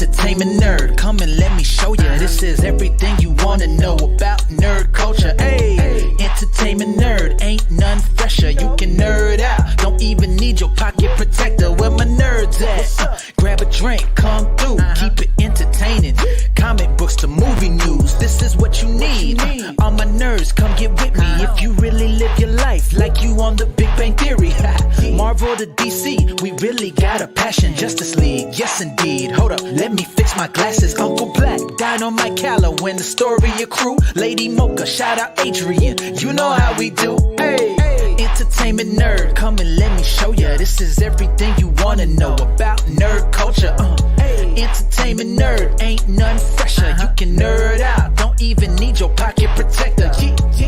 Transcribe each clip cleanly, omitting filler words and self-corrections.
entertainment nerd. Come and let me show you. This is everything you wanna know about nerd culture. Hey, entertainment nerd, ain't none fresher. You can nerd out, don't even need your pocket protector. Where my nerds at? Grab a drink, come through, keep it entertaining. Comic books to movie news, this is what you need. All my nerds, come get with me if you really live your life like you on the Big Bang Theory. Marvel to DC, we really got a passion. Justice League, yes indeed. Hold up, let me fix my glasses. Uncle Black died on my Calla when the story accrue. Lady Mocha, shout out Adrian. You know how we do. Hey, entertainment nerd, come and let me show ya. This is everything you wanna know about nerd culture. Entertainment nerd, ain't none fresher. You can nerd out, don't even need your pocket protector.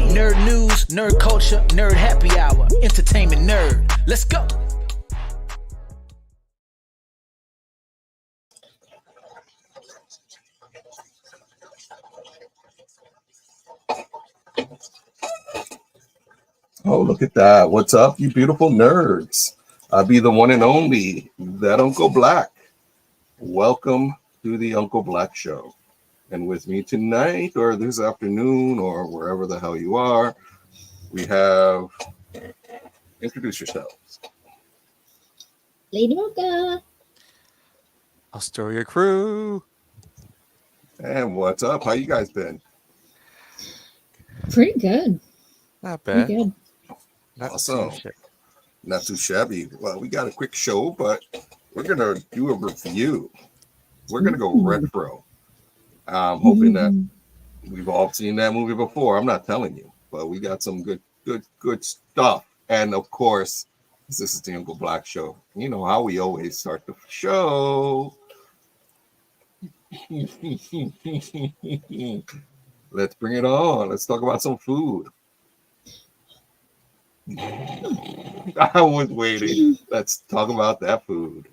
Nerd news, nerd culture, nerd happy hour. Entertainment nerd, let's go. Oh, look at that. What's up, you beautiful nerds? I'll be the one and only, that Uncle Black. Welcome to the Uncle Black Show. And with me tonight, or this afternoon, or wherever the hell you are, we have... Introduce yourselves. Lady Mocha. Astoria Crew. And what's up? How you guys been? Pretty good. Not bad. Pretty good. Not Awesome. too Not too shabby. Well, we got a quick show, but we're going to do a review. We're going to go retro. I'm hoping that we've all seen that movie before. I'm not telling you, but we got some good stuff. And of course, this is the Uncle Black Show. You know how we always start the show. Let's bring it on. Let's talk about some food. I was waiting. Let's talk about that food.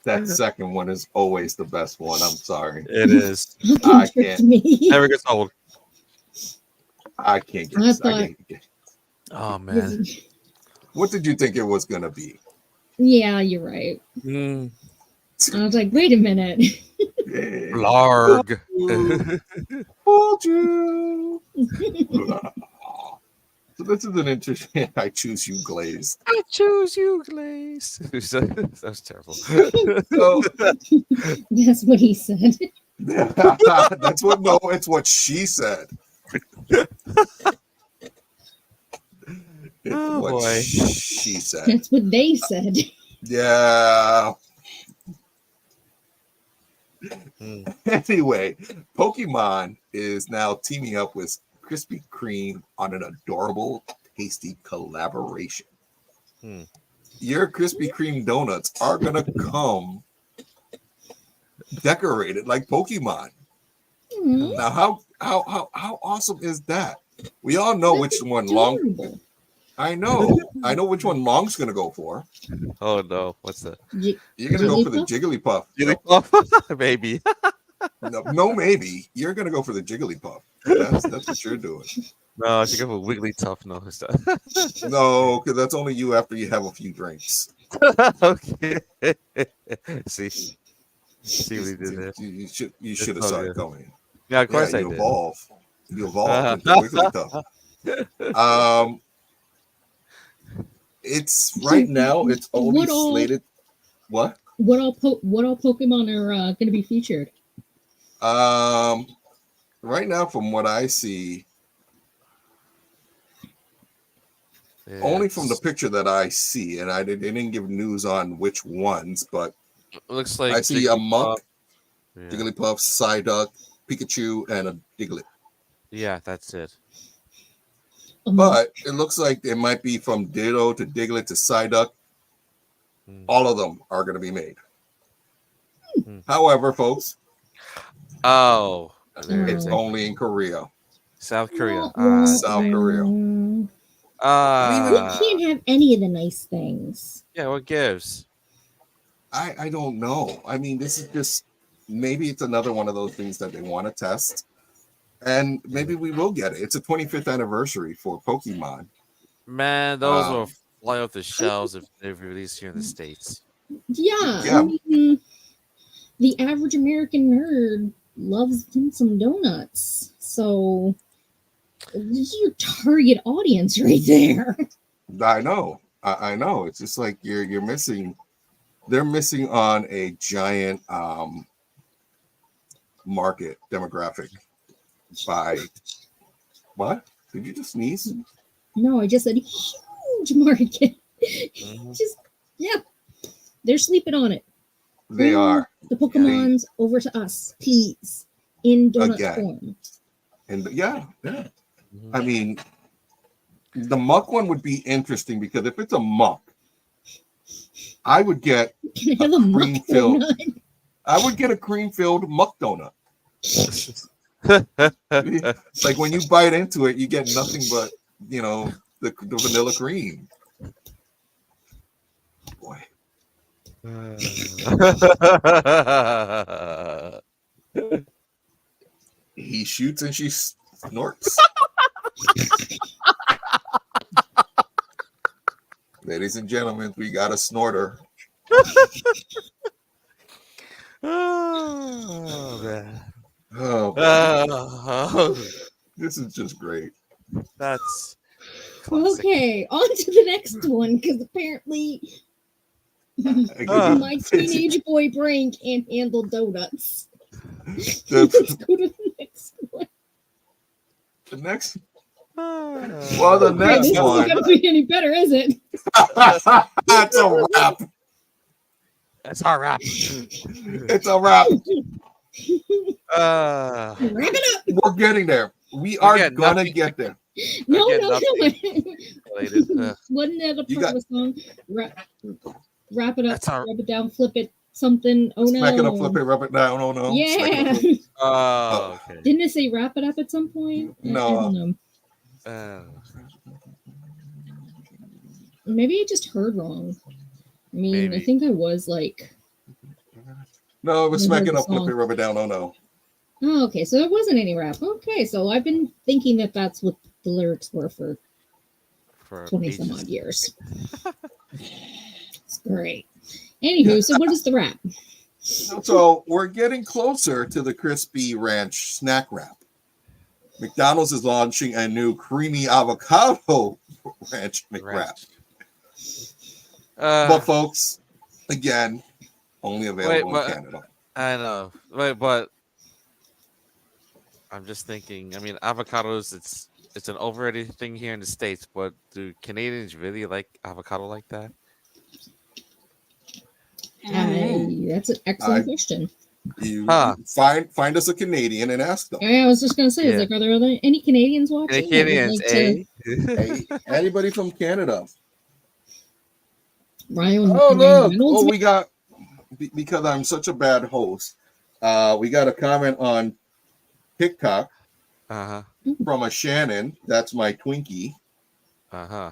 That second one is always the best one. I'm sorry. It is. I can't. Never gets old. I can't get. Oh man. What did you think it was gonna be? Yeah, you're right. I was like, wait a minute. Larg. Hold you. So this is an interesting. I choose you, glazed. I choose you, Glaze. That was terrible. So, That's what he said. that's what. No, it's what she said. Oh what boy. She said. That's what they said. Yeah. Anyway, Pokemon is now teaming up with Krispy Kreme on an adorable, tasty collaboration. Your Krispy Kreme donuts are gonna come decorated like Pokemon. Now, how awesome is that? We all know which one Long. I know which one Long's gonna go for. Oh no, what's that? You're gonna go for the Jigglypuff. Jigglypuff? Maybe. No, maybe. You're gonna go for the Jigglypuff. That's what you're doing. No, I should go for Wigglytuff. No, it's not. No, because that's only you after you have a few drinks. Okay. See what he did there. You should have saw it coming. Yeah, of course I you did. You evolve into Wigglytuff. It's right now. It's only slated. What? What all Pokemon are going to be featured? Right now, from what I see, only from the picture that I see, and they didn't give news on which ones, but it looks like I see a Monk, Jigglypuff, Psyduck, Pikachu, and a Diglett. Yeah, that's it. But it looks like it might be from Ditto to Diglett to Psyduck. All of them are going to be made. However, folks, it's only in Korea. South Korea. South Korea. We can't have any of the nice things. Yeah, what gives? I don't know. I mean, this is just maybe it's another one of those things that they want to test. and maybe we will get it. It's a 25th anniversary for Pokemon. Man, those will Um, fly off the shelves if they're released here in the States. Yeah, Yeah. I mean, the average American nerd loves him some donuts. So this is your target audience right there. I know. I know. It's just like you're missing. They're missing on a giant market demographic. By what? Did you just sneeze? No, I just said huge market. Just yeah, they're sleeping on it. They Bring are. the Pokemons over to us, please, in donut Again. form. And yeah. Mhm. I mean, the muck one would be interesting because if it's a muck, I would get Can I have a muck cream-filled. donut? I would get a cream-filled muck donut. Like when you bite into it, you get nothing but the vanilla cream. Boy, he shoots and she snorts. Ladies and gentlemen, we got a snorter. Oh, man. Oh, boy. Oh, This is just great. that's classic. Okay, on to the next one because apparently my teenage boy brain can't handle donuts. Let's go to the next one. The next, Well, well, the Okay, next this one. isn't gonna be any better, is it? That's a wrap. that's our wrap. It's a wrap. Wrap it up. We're getting there. We are Again, gonna nothing- get there. No, Again, no, nothing related. Wasn't that a You part got- of a song? Wrap it up, That's our- rub it down, flip it, something. Oh no. Smack it up, flip it, rub it down. Oh no. Smack it Yeah. up, flip it. Oh, okay. Didn't it say wrap it up at some point? No. I don't know. Maybe I just heard wrong. I mean, I Maybe. think I was like, No, it was I smack heard it the up, flip song. it, rub it down. Oh no. oh, okay, so there wasn't any rap. Okay, so I've been thinking that that's what the lyrics were for For 20 some ages. odd years. It's great. Anywho, so what is the rap? So we're getting closer to the crispy ranch snack wrap. McDonald's is launching a new creamy avocado ranch McWrap. But folks, again, only available in Canada. I know, but I'm just thinking. I mean, avocados. It's an overrated thing here in the States, but do Canadians really like avocado like that? That's an excellent question. You Huh. find us a Canadian and ask them. I was just gonna say, Yeah. are there any Canadians watching? that would Canadians, like to- Hey, anybody from Canada? Ryan, Oh Ryan look! Reynolds? Oh, we got because I'm such a bad host. We got a comment on TikTok Uh from a Shannon. That's my Twinkie. huh.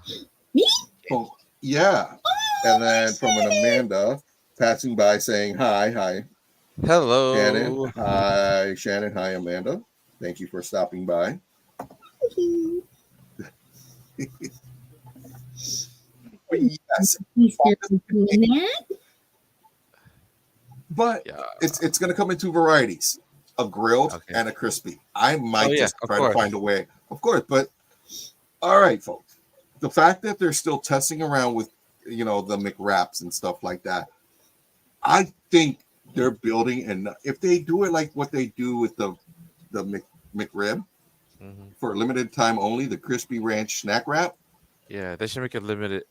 Me? Oh, yeah. And then from an Amanda passing by saying hi. Hello. Shannon. Hi, Shannon. Hi, Amanda. Thank you for stopping by. But yes, He's here doing that. but Yeah. it's going to come in two varieties: a grilled Okay. and a crispy. I might just of try course. to find a way, of course. But all right, folks. The fact that they're still testing around with the McWraps and stuff like that, I think they're building, and if they do it like what they do with the McRib Mhm. for a limited time only, the crispy ranch snack wrap, Yeah, they should make a limited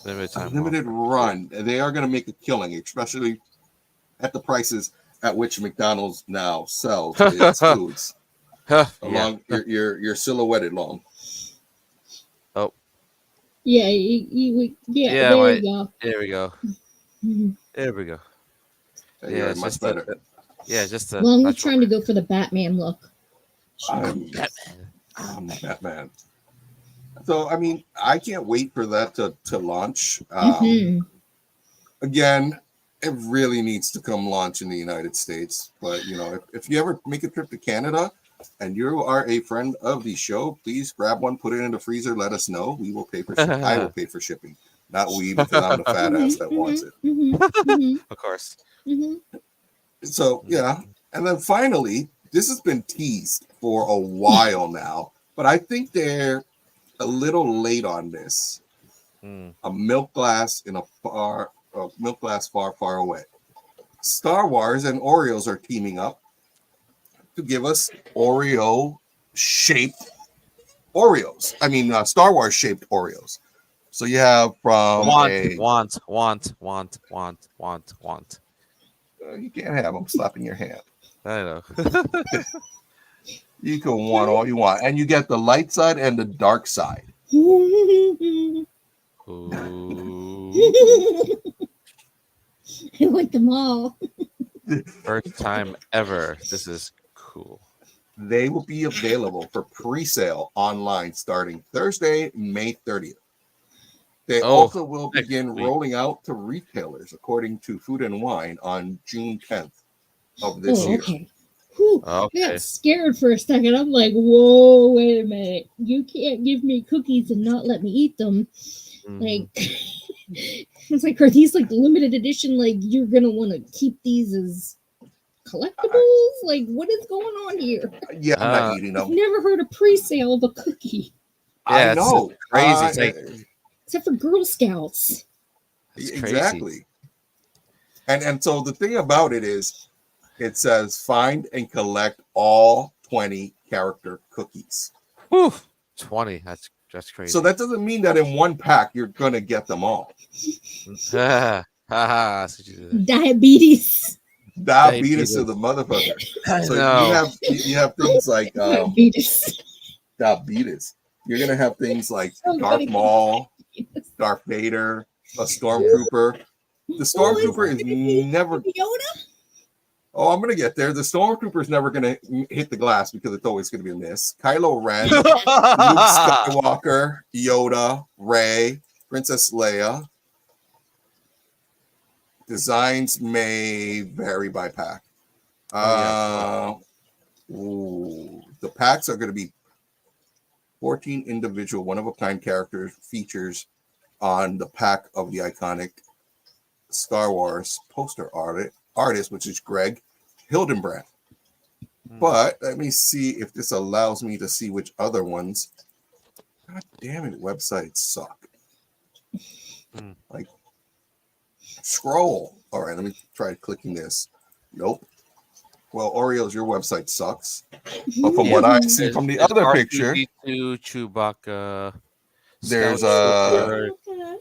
a time. limited offer. run, they are going to make a killing, especially at the prices at which McDonald's now sells its foods. Yeah. Along you're silhouetted long. Yeah, Yeah, there my- you go. There we go. Mhm. There we go. You're it's much just better. just a. Well, I'm natural- trying to go for the Batman look. I'm Batman. Batman. So I mean, I can't wait for that to launch. Mhm. Again, it really needs to come launch in the United States. But if you ever make a trip to Canada, and you are a friend of the show, please grab one, put it in the freezer, let us know. We will pay for shipping. I will pay for shipping. Not we, because I'm the fat ass that wants it. Of course. So, yeah. And then finally, this has been teased for a while now, but I think they're a little late on this. A milk glass far, far away. Star Wars and Oreos are teaming up to give us Oreo-shaped Oreos. I mean, Star Wars-shaped Oreos. So you have from want. You can't have them slapping your hand. I know. You can want all you want, and you get the light side and the dark side. I like them all. First time ever. This is cool. They will be available for pre-sale online starting Thursday, May 30th. They also will begin rolling out to retailers, according to Food and Wine, on June 10th of this year. Okay. Whew, I got scared for a second. I'm like, whoa, wait a minute. You can't give me cookies and not let me eat them. Like, it's like, are these like limited edition? Like, you're going to want to keep these as collectibles? Like, what is going on here? Yeah, I'm not eating them. I've never heard a pre-sale of a cookie. Yeah, I know. Crazy. Except for Girl Scouts. Exactly. And so the thing about it is, it says find and collect all 20 character cookies. Whew, 20. That's crazy. So that doesn't mean that in one pack you're gonna get them all. Diabetes. Diabetes to the motherfucker. So you have things like diabetes. You're gonna have things like Darth Maul, Darth Vader, a Stormtrooper. The Stormtrooper is never. Yoda? Oh, I'm gonna get there. The Stormtrooper is never gonna hit the glass because it's always gonna be a miss. Kylo Ren, Luke Skywalker, Yoda, Rey, Princess Leia. Designs may vary by pack. The packs are going to be 14 individual one-of-a-kind characters features on the pack of the iconic Star Wars poster artist, which is Greg Hildenbrand. But let me see if this allows me to see which other ones. God damn it, websites suck. Like, scroll. All right, let me try clicking this. Nope. Well, Oreos, your website sucks. But from what I see from the other picture, Chewbacca, there's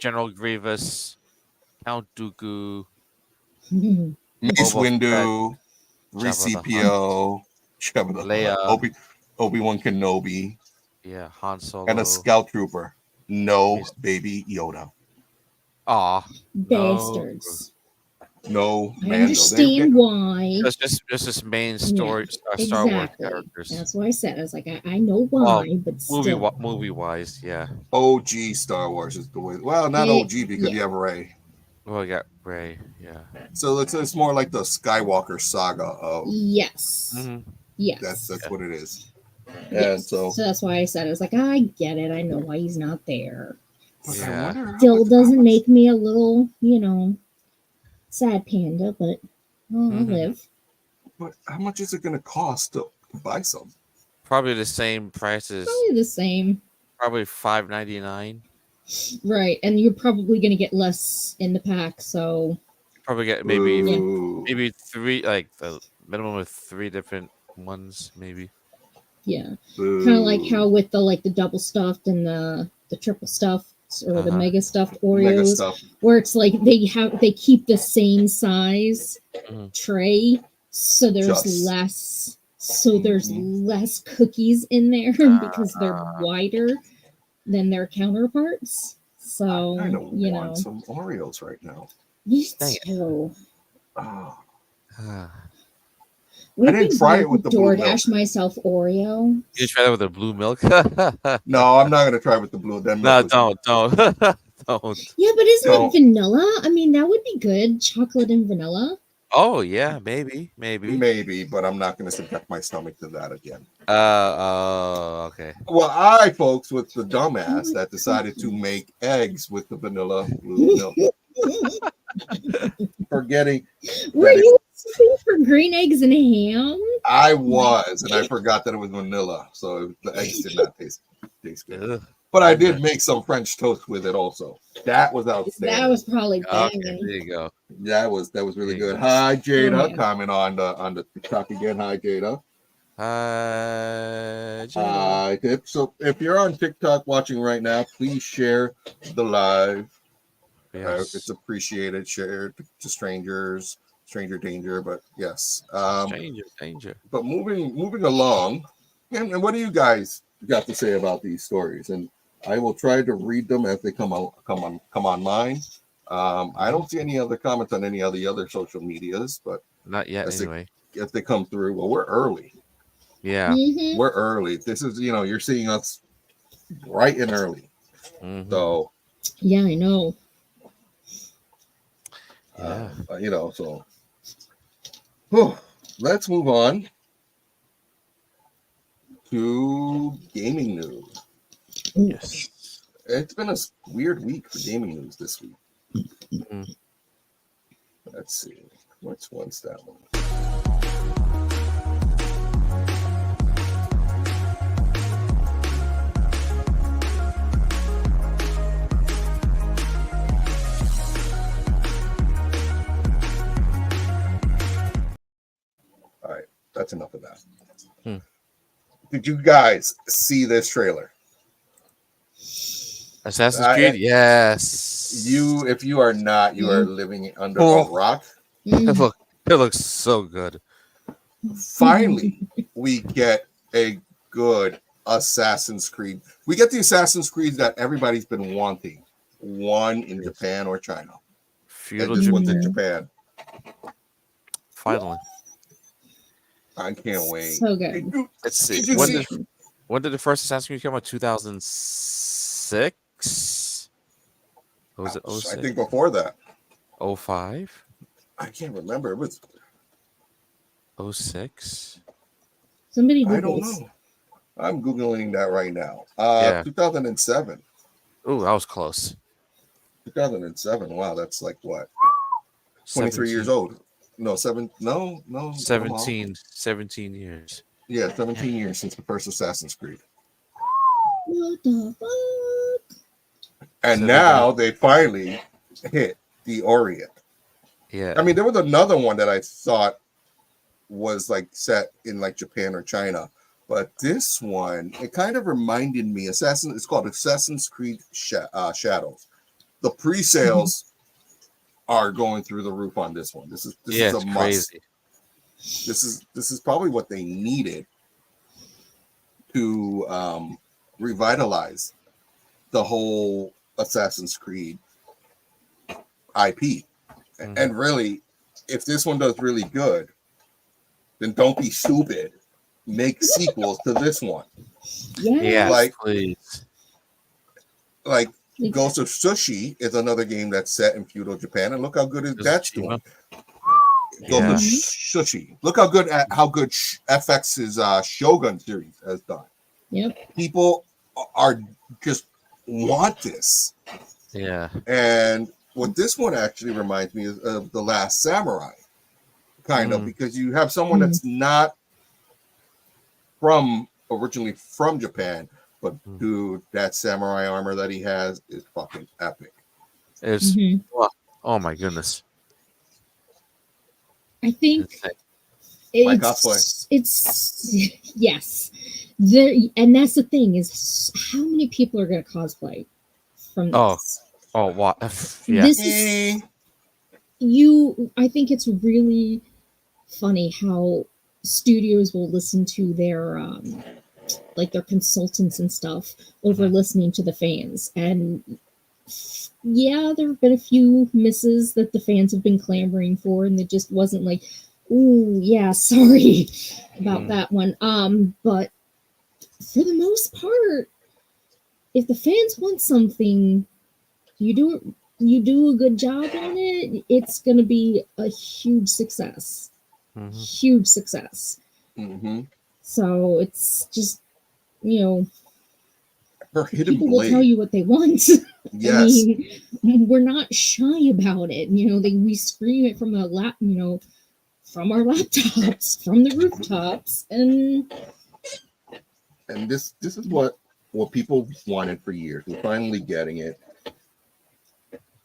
General Grievous, Count Dooku, Mace Windu, Recipio, Leia, Obi-Wan Kenobi, Han Solo, and a Scout Trooper. No Baby Yoda. Aw, bastards. No, I understand why. It's just main story Star Wars characters. That's what I said. I was like, I know why, but still. Movie wise, yeah. OG Star Wars is the way. Well, not OG because you have Rey. Well, you got Rey, yeah. So it's more like the Skywalker saga of. Yes. Yes. That's what it is. Yes. And so that's why I said, I was like, I get it. I know why he's not there. Yeah. Still doesn't make me a little, sad panda, but I'll live. But how much is it going to cost to buy some? Probably the same prices. Probably the same. Probably $5.99. Right, and you're probably going to get less in the pack, so probably get maybe three, like the minimum of 3 different ones, maybe. Yeah, kind of like how with the double stuffed and the triple stuffed or the mega stuffed Oreos, where it's like they keep the same size tray, so there's less cookies in there because they're wider than their counterparts. So I don't want some Oreos right now. Me too. Oh. I didn't try it with the blue milk. DoorDash myself Oreo. You try that with the blue milk? No, I'm not gonna try with the blue. No, don't. Don't. Yeah, but isn't it vanilla? I mean, that would be good. Chocolate and vanilla. Oh yeah, maybe. But I'm not gonna subject my stomach to that again. Okay. Well, folks, was the dumbass that decided to make eggs with the vanilla blue milk. Forgetting Were you looking for green eggs and ham? I was, and I forgot that it was vanilla, so the eggs did not taste good. Ugh. But I did make some French toast with it also. That was outstanding. That was probably banging. Okay, there you go. That was really There you good. Hi Jada, Oh, yeah. comment on the TikTok again. Hi Jada. Jada. So if you're on TikTok watching right now, please share the live. Yes. It's appreciated. Share to strangers, stranger danger. But yes, Stranger danger. but moving along, and what do you guys got to say about these stories? And I will try to read them as they come online. I don't see any other comments on any of the other social medias, but Not yet, as anyway. if they come through, well, we're early. Yeah. Mhm. We're early. This is, you're seeing us bright and early. Mhm. So, Yeah, I know. Yeah. So whew, let's move on to gaming news. Yes. It's been a weird week for gaming news this week. Mhm. Let's see. What's that one? All right, that's enough of that. Did you guys see this trailer? Assassin's Creed? Yes. If you are not, you are living under a Oh. rock. Mhm. It looks so good. Finally, we get a good Assassin's Creed. We get the Assassin's Creed that everybody's been wanting. One in Japan or China. Feudal And this one's in Japan. Japan. Finally. I can't wait. So good. Let's see. Did you see? When did the first Assassin's Creed come out? 2006? Or was it I 06? think before that. 05? I can't remember. It was 06? Somebody I don't Googles. know. I'm Googling that right now. Yeah. 2007. Oh, that was close. 2007. Wow, that's like what? 23 years 17. old. No, 17 years. Yeah, 17 years since the first Assassin's Creed. What the fuck? And 17. now they finally hit the Orient. Yeah. I mean, there was another one that I thought was like set in like Japan or China, but this one, it kind of reminded me. It's called Assassin's Creed Shadows. The pre-sales are going through the roof on this one. This is a must. Crazy. This is probably what they needed to revitalize the whole Assassin's Creed IP. And really, if this one does really good, then don't be stupid. Make sequels to this one. Yeah. Please. Like Ghost of Sushi is another game that's set in feudal Japan, and look how good that's doing. Ghost of Sushi. Look how good FX's Shogun series has done. Yep. People are just want this. Yeah. And what this one actually reminds me of The Last Samurai, kind of, because you have someone that's not originally from Japan, but dude, that samurai armor that he has is fucking epic. It's oh my goodness. I think my cosplay. It's yes. And that's the thing is how many people are going to cosplay from this? Oh, what? Yeah. This is I think it's really funny how studios will listen to their their consultants and stuff over listening to the fans. And yeah, there have been a few misses that the fans have been clamoring for, and it just wasn't like, ooh, yeah, sorry about that one. But for the most part, if the fans want something, you do a good job on it, it's going to be a huge success. Huge success. So it's just, Her hidden people will tell blade. you what they want. Yes. We're not shy about it. We scream it from from our laptops, from the rooftops, and this is what people wanted for years. We're finally getting it.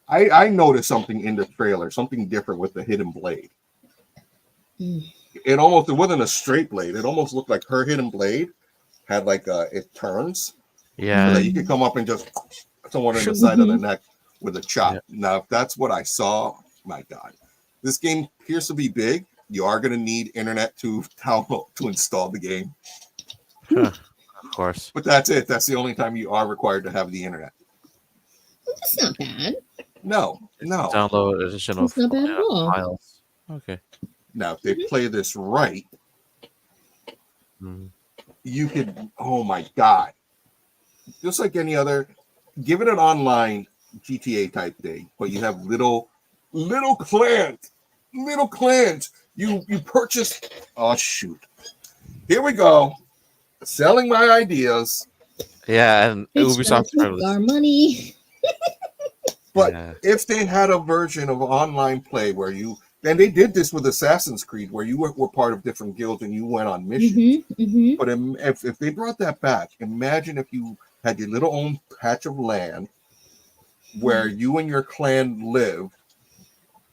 I noticed something in the trailer, something different with the hidden blade. It wasn't a straight blade. It almost looked like her hidden blade had like it turns. Yeah. So that you could come up and just someone in the side of the neck with a chop. Yeah. Now, if that's what I saw, my God. This game appears to be big. You are going to need internet to download to install the game. Of course. But that's it. That's the only time you are required to have the internet. Well, that's not bad. No. Download additional That's not bad at all. files. Okay. Now, if they play this right, you could, oh my God. Just like any other, give it an online GTA type thing, but you have little clans. You purchase. Oh shoot! Here we go, selling my ideas. Yeah, and It's Ubisoft our money. But if they had a version of online play where and they did this with Assassin's Creed, where you were part of different guilds and you went on missions. But if they brought that back, imagine if you had your little own patch of land where you and your clan live.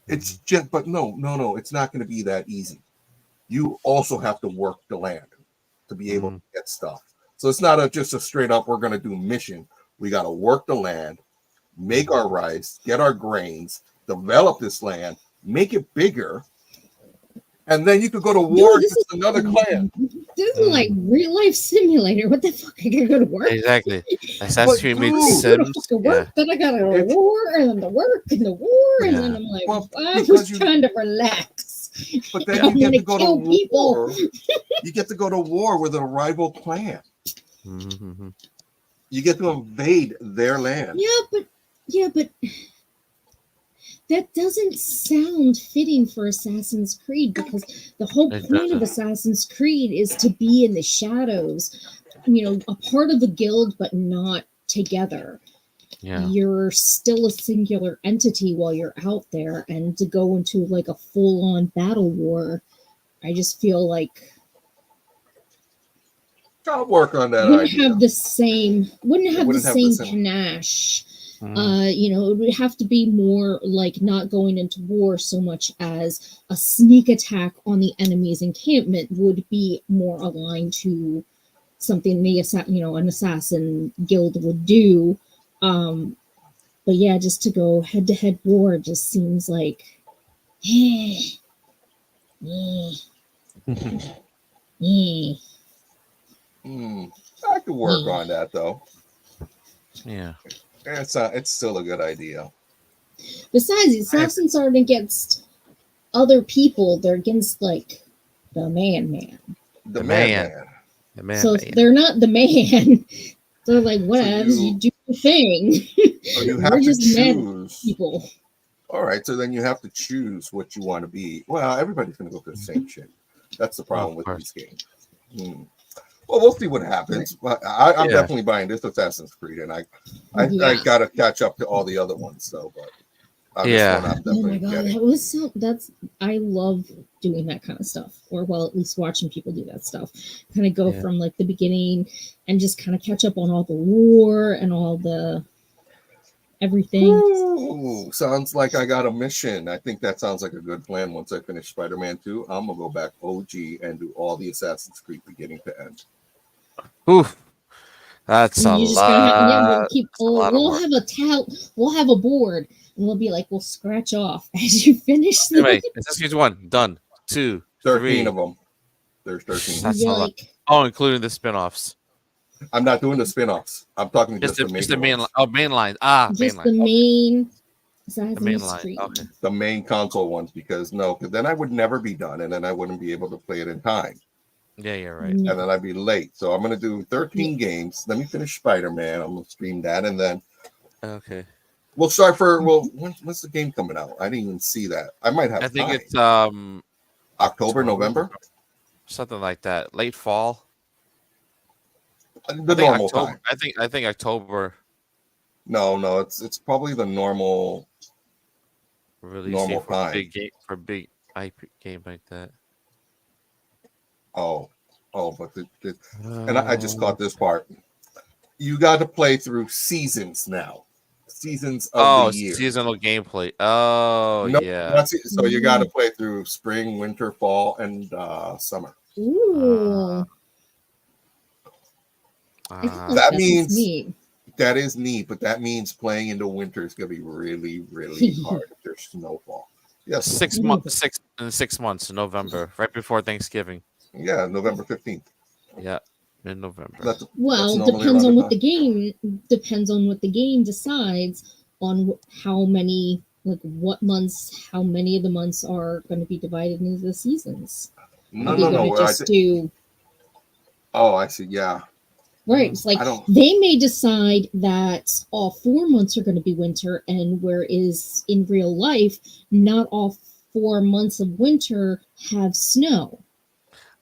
It's just, but no, it's not going to be that easy. You also have to work the land to be able to get stuff. So it's not just a straight up, we're going to do mission. We got to work the land, make our rice, get our grains, develop this land, make it bigger, and then you could go to war against another clan. This is like real life simulator. What the fuck? I gotta go to work. Exactly. Assassin's Creed meets Sims. Sims. Work, then I gotta go to war, and then the work, and the war, and then I'm like, I was trying to relax. But then you get to go to war. You get to go to war with a rival clan. You get to invade their land. Yeah, but that doesn't sound fitting for Assassin's Creed, because the whole point of Assassin's Creed is to be in the shadows, a part of the guild, but not together. Yeah. You're still a singular entity while you're out there, and to go into like a full-on battle war, I just feel like I'll work on that. Wouldn't have the same panache. It would have to be more like not going into war so much as a sneak attack on the enemy's encampment would be more aligned to something an assassin guild would do. But yeah, just to go head-to-head war just seems like I could work on that though. Yeah. It's still a good idea. Besides, the assassins aren't against other people; they're against like the man. The man. So they're not the man. They're like, whatever, you do the thing. So you have to choose people. All right, so then you have to choose what you want to be. Well, everybody's going to go for the same shit. That's the problem with these games. Well, we'll see what happens. But I'm definitely buying this Assassin's Creed, and I got to catch up to all the other ones. So, but oh my god, I love doing that kind of stuff, or at least watching people do that stuff. Kind of go from like the beginning and just kind of catch up on all the lore and all the everything. Ooh, sounds like I got a mission. I think that sounds like a good plan. Once I finish Spider-Man 2, I'm gonna go back OG and do all the Assassin's Creed beginning to end. Oof. That's a lot. We'll have a board, and we'll be like, we'll scratch off as you finish. Anyway, Assassin's Creed 1 done. 2, 13 of them. There's 13. That's a lot. Oh, including the spin-offs. I'm not doing the spin-offs. I'm talking just the main line. Main line. Just the main. The main line. Okay. The main console ones, because then I would never be done, and then I wouldn't be able to play it in time. Yeah, you're right. And then I'd be late. So I'm gonna do 13 games. Let me finish Spider-Man. I'm gonna stream that, and then we'll start when's the game coming out? I didn't even see that. I might have. I think time. It's October, November. something like that. Late fall. The normal October. time. I think October. No, it's probably the normal Release date for time. big IP game like that. Oh, but and I just caught this part. You got to play through seasons now. Seasons of the year. Seasonal gameplay. Oh, no, yeah. So you got to play through spring, winter, fall, and summer. Ooh. That means neat. That is neat, but that means playing into winter is going to be really, really hard if there's snowfall. Yes, 6 months in November, right before Thanksgiving. Yeah, November 15th. Yeah, in November. Depends on what the game decides on how many, like what months, how many of the months are going to be divided into the seasons. No. Oh, I see. Yeah. Right. It's like they may decide that all 4 months are going to be winter, and whereas in real life, not all 4 months of winter have snow.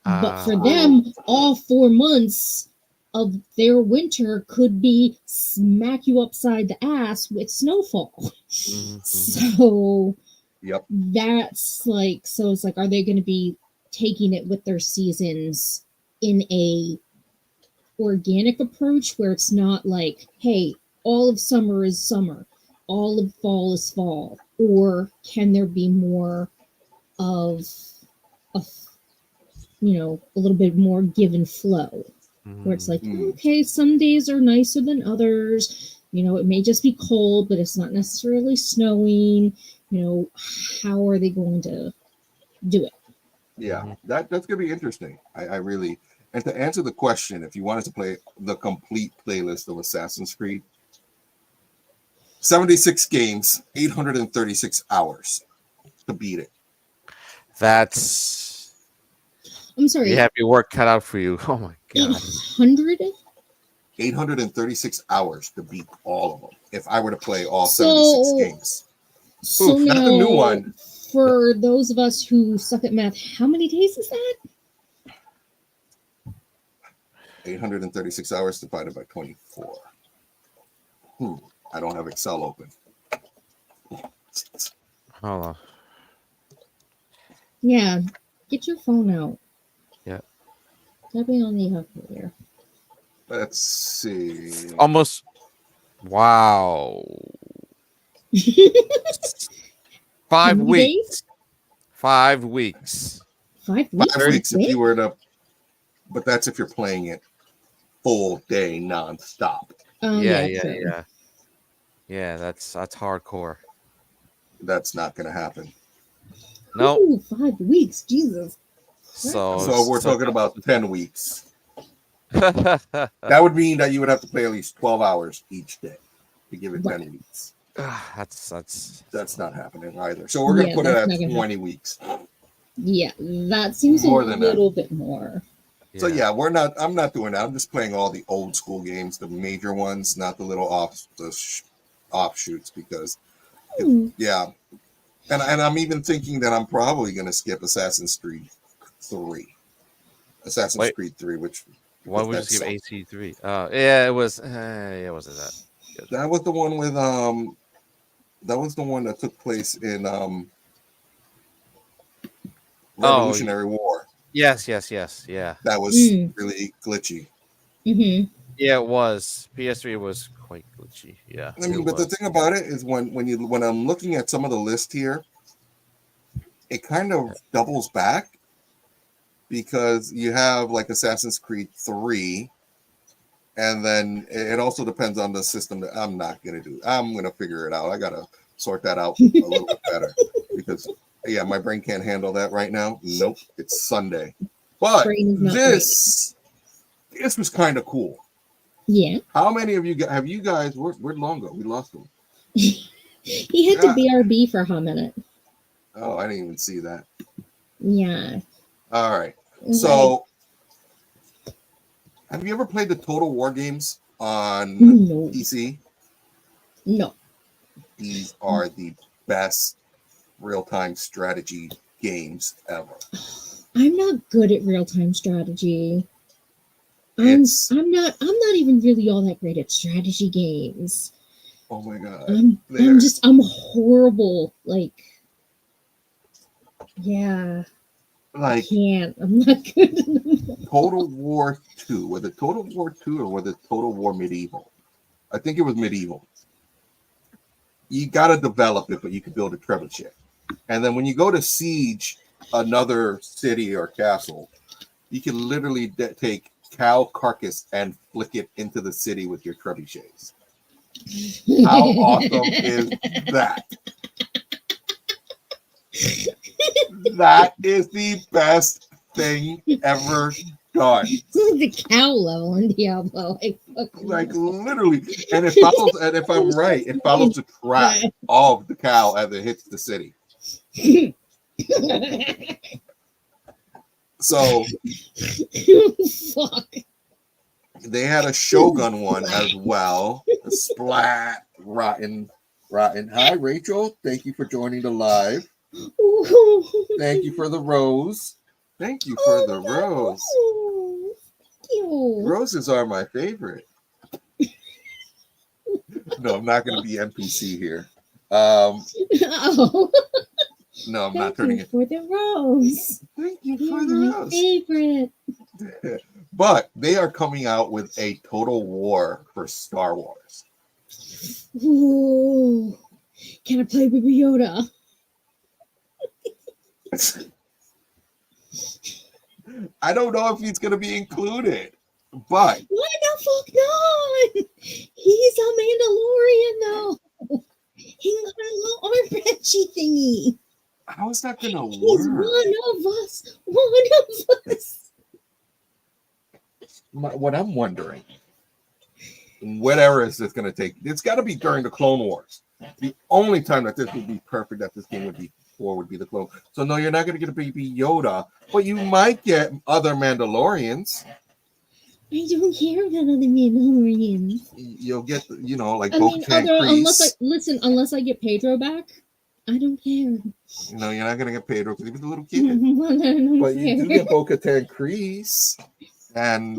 But for them, all 4 months of their winter could be smack you upside the ass with snowfall. Mm-hmm. So that's like, so it's like, are they going to be taking it with their seasons in a organic approach where it's not like, hey, all of summer is summer, all of fall is fall, or can there be more of a little bit more give and flow, where it's like, okay, some days are nicer than others, it may just be cold, but it's not necessarily snowing, how are they going to do it? Yeah, that's going to be interesting. I really. And to answer the question, if you wanted to play the complete playlist of Assassin's Creed, 76 games, 836 hours to beat it. That's... I'm sorry. You have your work cut out for you. Oh my god. 836 hours to beat all of them. If I were to play all 76 games. So now, not the new one. For those of us who suck at math, how many days is that? 836 hours divided by 24. I don't have Excel open. Hold on. Yeah, get your phone out. Yeah. Type it on the calculator. Let's see. Almost. Wow. 5 weeks. 5 weeks. 5 weeks. 5 weeks if you were to, but that's if you're playing it full day nonstop. Yeah, that's hardcore. That's not going to happen. No. Nope. 5 weeks, Jesus. So we're talking about 10 weeks. That would mean that you would have to play at least 12 hours each day to give it 10 weeks. That's not happening either. So we're going to put it at 20 weeks. Yeah, that seems more a little bit more. So I'm not doing that. I'm just playing all the old school games, the major ones, not the little offshoots, because and I'm even thinking that I'm probably going to skip Assassin's Creed 3. Creed 3, which why would you skip AC3? It was it wasn't that good. That was the one with that was the one that took place in Revolutionary War. Yes, yeah. That was really glitchy. Mm-hmm. Yeah, it was. PS3 was quite glitchy. Yeah. I mean, but the thing about it is when I'm looking at some of the list here, it kind of doubles back, because you have like Assassin's Creed 3, and then it also depends on the system that I'm not going to do. I'm going to figure it out. I got to sort that out a little bit better, because my brain can't handle that right now. Nope, it's Sunday. But this was kind of cool. Yeah. How many of you have you guys? Where'd Longo? We lost him. He had to BRB for a hot minute. Oh, I didn't even see that. Yeah. All right. So, have you ever played the Total War games on PC? No. These are the best real-time strategy games ever. I'm not good at real-time strategy. I'm not even really all that great at strategy games. Oh my god. I'm horrible. Like, yeah. Like, I'm not good. Total War 2. Was it Total War 2 or was it Total War Medieval? I think it was Medieval. You got to develop it, but you can build a trebuchet. And then when you go to siege another city or castle, you can literally take cow carcass and flick it into the city with your trebuchets. How awesome is that? That is the best thing ever done. The cow level in Diablo. Like literally. And it follows, and if I'm right, it follows the track of the cow as it hits the city. So fuck. They had a Shogun one as well. A splat, rotten. Hi, Rachel. Thank you for joining the live. Thank you for the rose. Thank you for the rose. Thank you. Roses are my favorite. No, I'm not going to be NPC here. No, I'm not turning it. For the rose. Thank you for the rose. Favorite. But they are coming out with a Total War for Star Wars. Ooh. Can I play Baby Yoda? I don't know if he's going to be included, but why the fuck not? He's a Mandalorian though. He got a little arm wrenchy thingy. How is that going to work? He's one of us. One of us. What I'm wondering, what era is this going to take? It's got to be during the Clone Wars. The only time that this would be perfect that this game would be for would be the Clone. So no, you're not going to get a Baby Yoda, but you might get other Mandalorians. I don't care about other Mandalorians. You'll get, like unless I get Pedro back, I don't care. No, you're not going to get Pedro because he was a little kid. But you do get Bo-Katan Kryze. And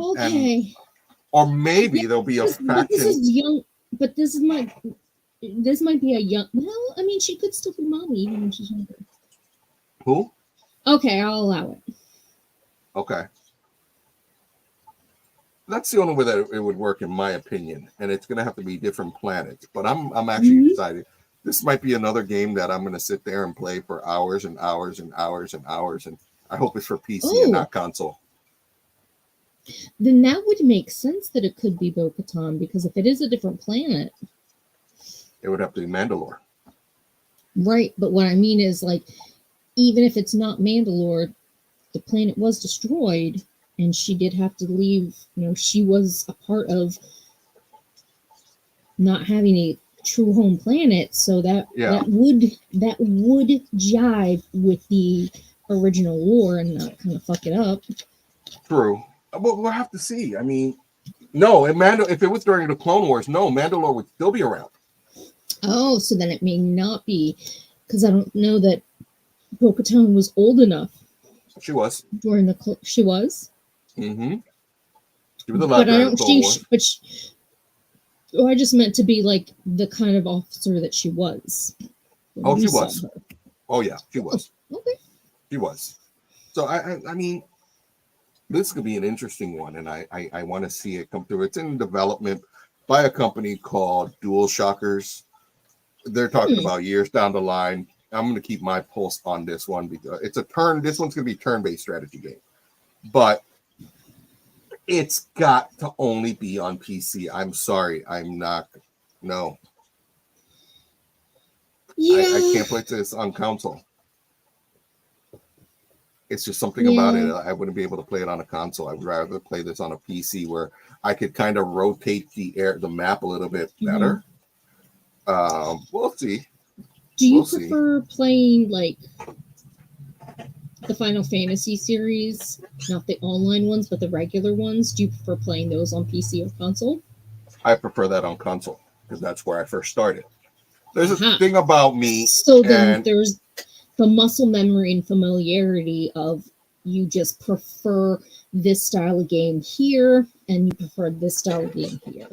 or maybe there'll be a faction. This is young, but this might be a young. Well, I mean, she could still be mommy even when she's younger. Who? Okay, I'll allow it. Okay, that's the only way that it would work, in my opinion. And it's gonna have to be different planets. But I'm actually excited. This might be another game that I'm gonna sit there and play for hours and hours and hours and hours. And I hope it's for PC and not console. Then that would make sense that it could be Bo-Katan, because if it is a different planet, it would have to be Mandalore. Right, but what I mean is, like, even if it's not Mandalore, the planet was destroyed, and she did have to leave. She was a part of not having a true home planet, so that would jive with the original lore and not kind of fuck it up. True. But we'll have to see. I mean, no, if it was during the Clone Wars, no, Mandalore would still be around. Oh, so then it may not be, because I don't know that Bo-Katan was old enough. She was. She was? Mm-hmm. She was alive. But I don't think I just meant to be like the kind of officer that she was. Oh, she was. Oh, yeah, she was. Okay. She was. So, I mean, this could be an interesting one, and I want to see it come through. It's in development by a company called Dual Shockers. They're talking about years down the line. I'm going to keep my pulse on this one because it's this one's going to be turn-based strategy game. But it's got to only be on PC. I'm sorry. I'm not. No. Yeah. I can't play this on console. It's just something about it. I wouldn't be able to play it on a console. I would rather play this on a PC where I could kind of rotate the map a little bit better. We'll see. Do you prefer playing like the Final Fantasy series, not the online ones, but the regular ones? Do you prefer playing those on PC or console? I prefer that on console because that's where I first started. There's a thing about me. So then there's the muscle memory and familiarity of you just prefer this style of game here, and you prefer this style of game here.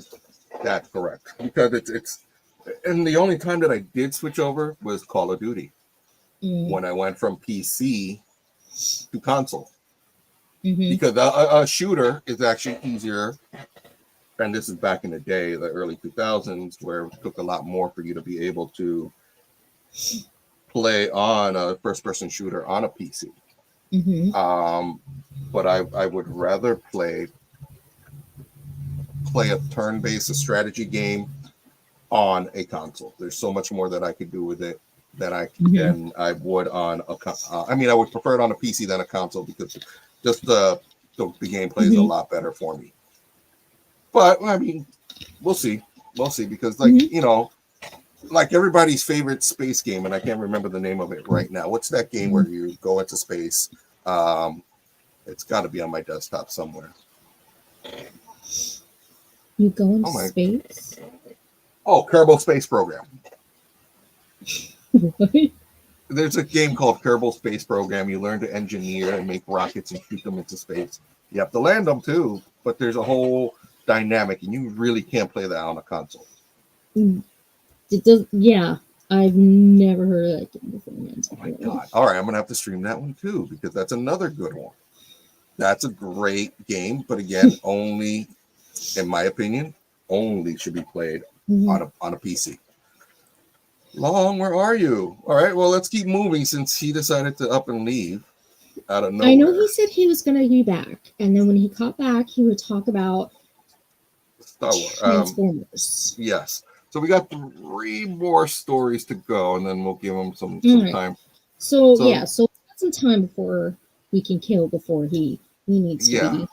That's correct. Because it's and the only time that I did switch over was Call of Duty. When I went from PC to console. Because a shooter is actually easier. And this is back in the day, the early 2000s, where it took a lot more for you to be able to play on a first-person shooter on a PC. But I would rather play a turn-based strategy game on a console. There's so much more that I could do with it than I would on a. I mean, I would prefer it on a PC than a console because just the gameplay is a lot better for me. But I mean, we'll see because like everybody's favorite space game, and I can't remember the name of it right now. What's that game where you go into space? It's got to be on my desktop somewhere. You go into space? Oh, Kerbal Space Program. What? There's a game called Kerbal Space Program. You learn to engineer and make rockets and shoot them into space. You have to land them too, but there's a whole dynamic, and you really can't play that on a console. Yeah, I've never heard of that game before. Oh my god! All right, I'm gonna have to stream that one too because that's another good one. That's a great game, but again, only, in my opinion, only should be played on a PC. Long, where are you? All right, well, let's keep moving since he decided to up and leave out of nowhere. I know he said he was going to be back, and then when he got back, he would talk about Star Wars. Transformers. Yes. So we got 3 more stories to go, and then we'll give him some time. So we got some time before we can kill before he needs to be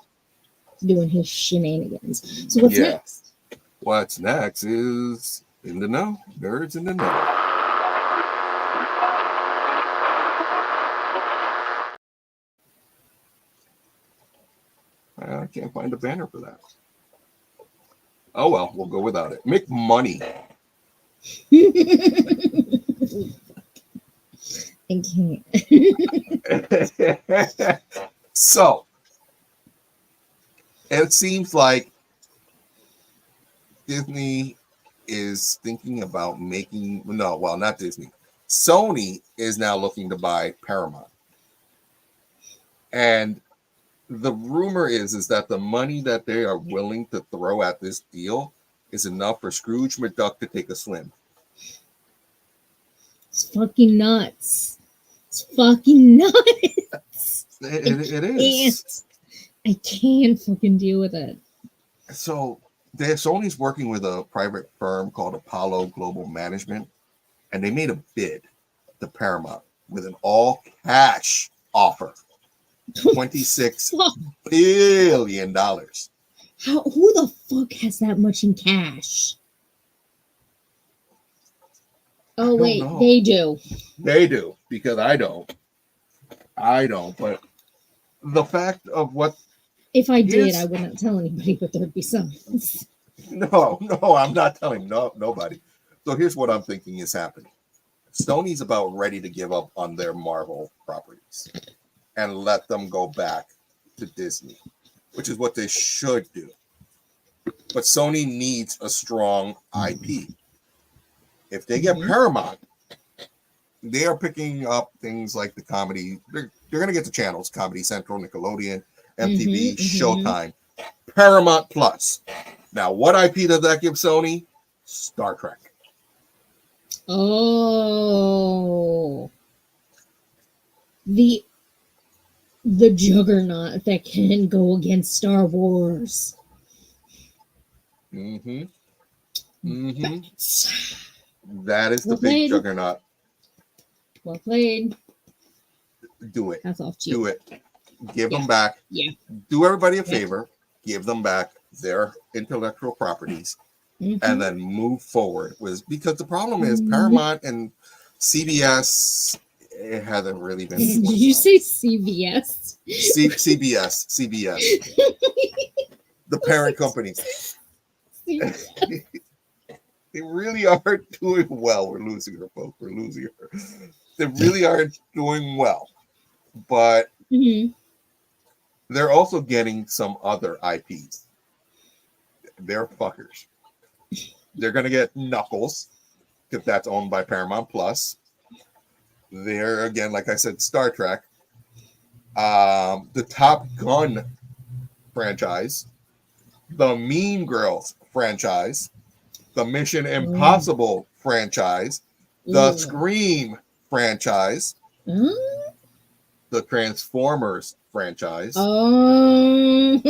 doing his shenanigans. So what's next? What's next is In the Know. Nerds in the Know. I can't find a banner for that. Oh well, we'll go without it. Make money. I can't. So it seems like Disney is thinking about not Disney. Sony is now looking to buy Paramount. And the rumor is that the money that they are willing to throw at this deal is enough for Scrooge McDuck to take a swim. It's fucking nuts. It's fucking nuts. It is. I can't fucking deal with it. So Sony's working with a private firm called Apollo Global Management, and they made a bid to Paramount with an all-cash offer. $26 billion. Who the fuck has that much in cash? Oh wait, they do. They do, because I don't. But the fact of what if I did, I would not tell anybody, but there'd be some. No, I'm not telling nobody. So here's what I'm thinking is happening. Sony's about ready to give up on their Marvel properties and let them go back to Disney, which is what they should do. But Sony needs a strong IP. If they get Paramount, they are picking up things like the comedy. They're going to get the channels: Comedy Central, Nickelodeon, MTV, Showtime, Paramount Plus. Now, what IP does that give Sony? Star Trek. Oh, the juggernaut that can go against Star Wars. That is the big juggernaut. Well played. Do it. Hats off to you. Do it. Give them back. Yeah. Do everybody a favor. Give them back their intellectual properties, and then move forward. Because the problem is Paramount and CBS. It hasn't really been. Did you say CBS? CBS. The parent company. They really aren't doing well. We're losing her, folks. We're losing her. They really aren't doing well. But they're also getting some other IPs. They're fuckers. They're gonna get Knuckles, because that's owned by Paramount Plus. They're, again, like I said, Star Trek. The Top Gun franchise, the Mean Girls franchise, the Mission Impossible franchise, the Scream franchise, the Transformers franchise, and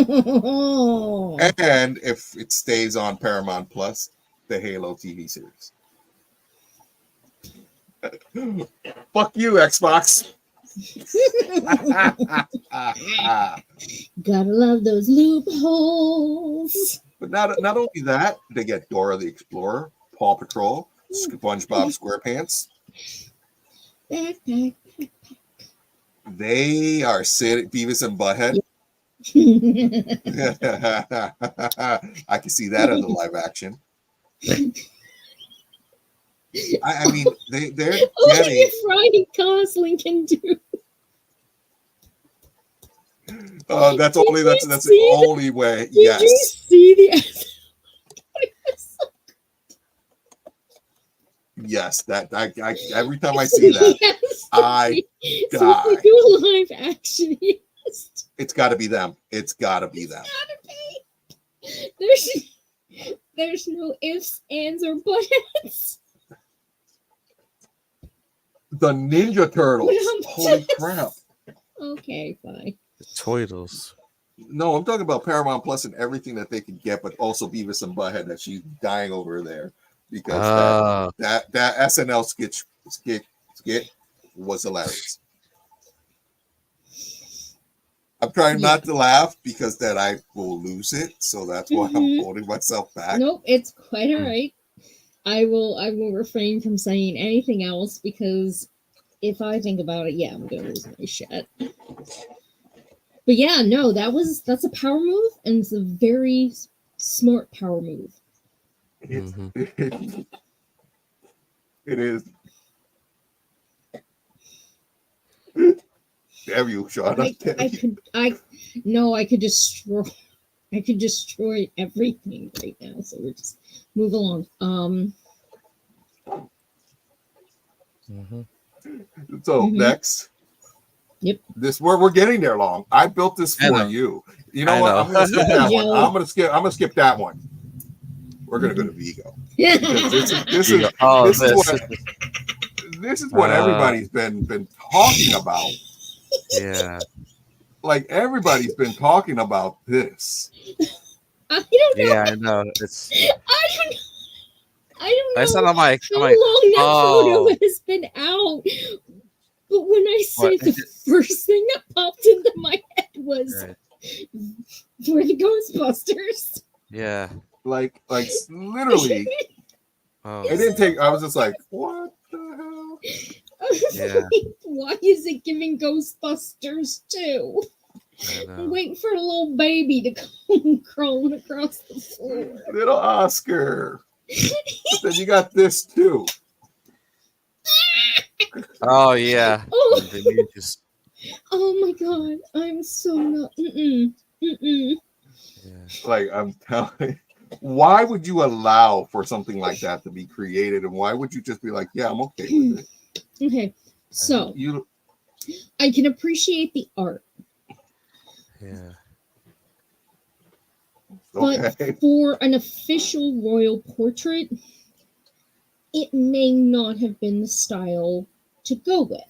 if it stays on Paramount Plus, the Halo TV series. Fuck you, Xbox. Gotta love those loopholes. But not only that, they get Dora the Explorer, Paw Patrol, SpongeBob SquarePants. Backpack. They are Beavis and Butthead. I can see that as a live action. I mean, they're getting. If Ryan Gosling can do. That's the only way. Did Yes. you see the? Yes, that I every time I see that, I die. So if we do live action, yes. It's got to be them. It's got to be them. There's no ifs, ands, or buts. The Ninja Turtles. Holy crap. Okay, fine. The Turtles. No, I'm talking about Paramount Plus and everything that they could get, but also Beavis and Butthead that she's dying over there because that SNL skit was hilarious. I'm trying not to laugh because then I will lose it, so that's why I'm holding myself back. Nope, it's quite all right. I will refrain from saying anything else because if I think about it, I'm gonna lose my shit. But yeah, no, that's a power move, and it's a very smart power move. It is. Damn you, Sean! I could destroy everything right now. So we'll just move along. So next. Yep. This we're getting there long. I built this for you. You know what? I'm gonna skip that one. I'm gonna skip that one. We're gonna go to Vigo. This is what everybody's been talking about. Yeah. Like everybody's been talking about this. I don't know. Yeah, I know. I don't know. I said, I'm like, how long that photo has been out. But when I say the first thing that popped into my head was for the Ghostbusters. Yeah. Like literally. It didn't take. I was just like, what the hell? Yeah. Why is it giving Ghostbusters 2? I'm waiting for a little baby to come crawling across the floor. Little Oscar. But then you got this too. Oh yeah. Oh. Oh my god! I'm so not. Yeah. Like I'm telling you, why would you allow for something like that to be created, and why would you just be like, yeah, I'm okay with it? Okay, so I can appreciate the art. Yeah. But for an official royal portrait, it may not have been the style to go with.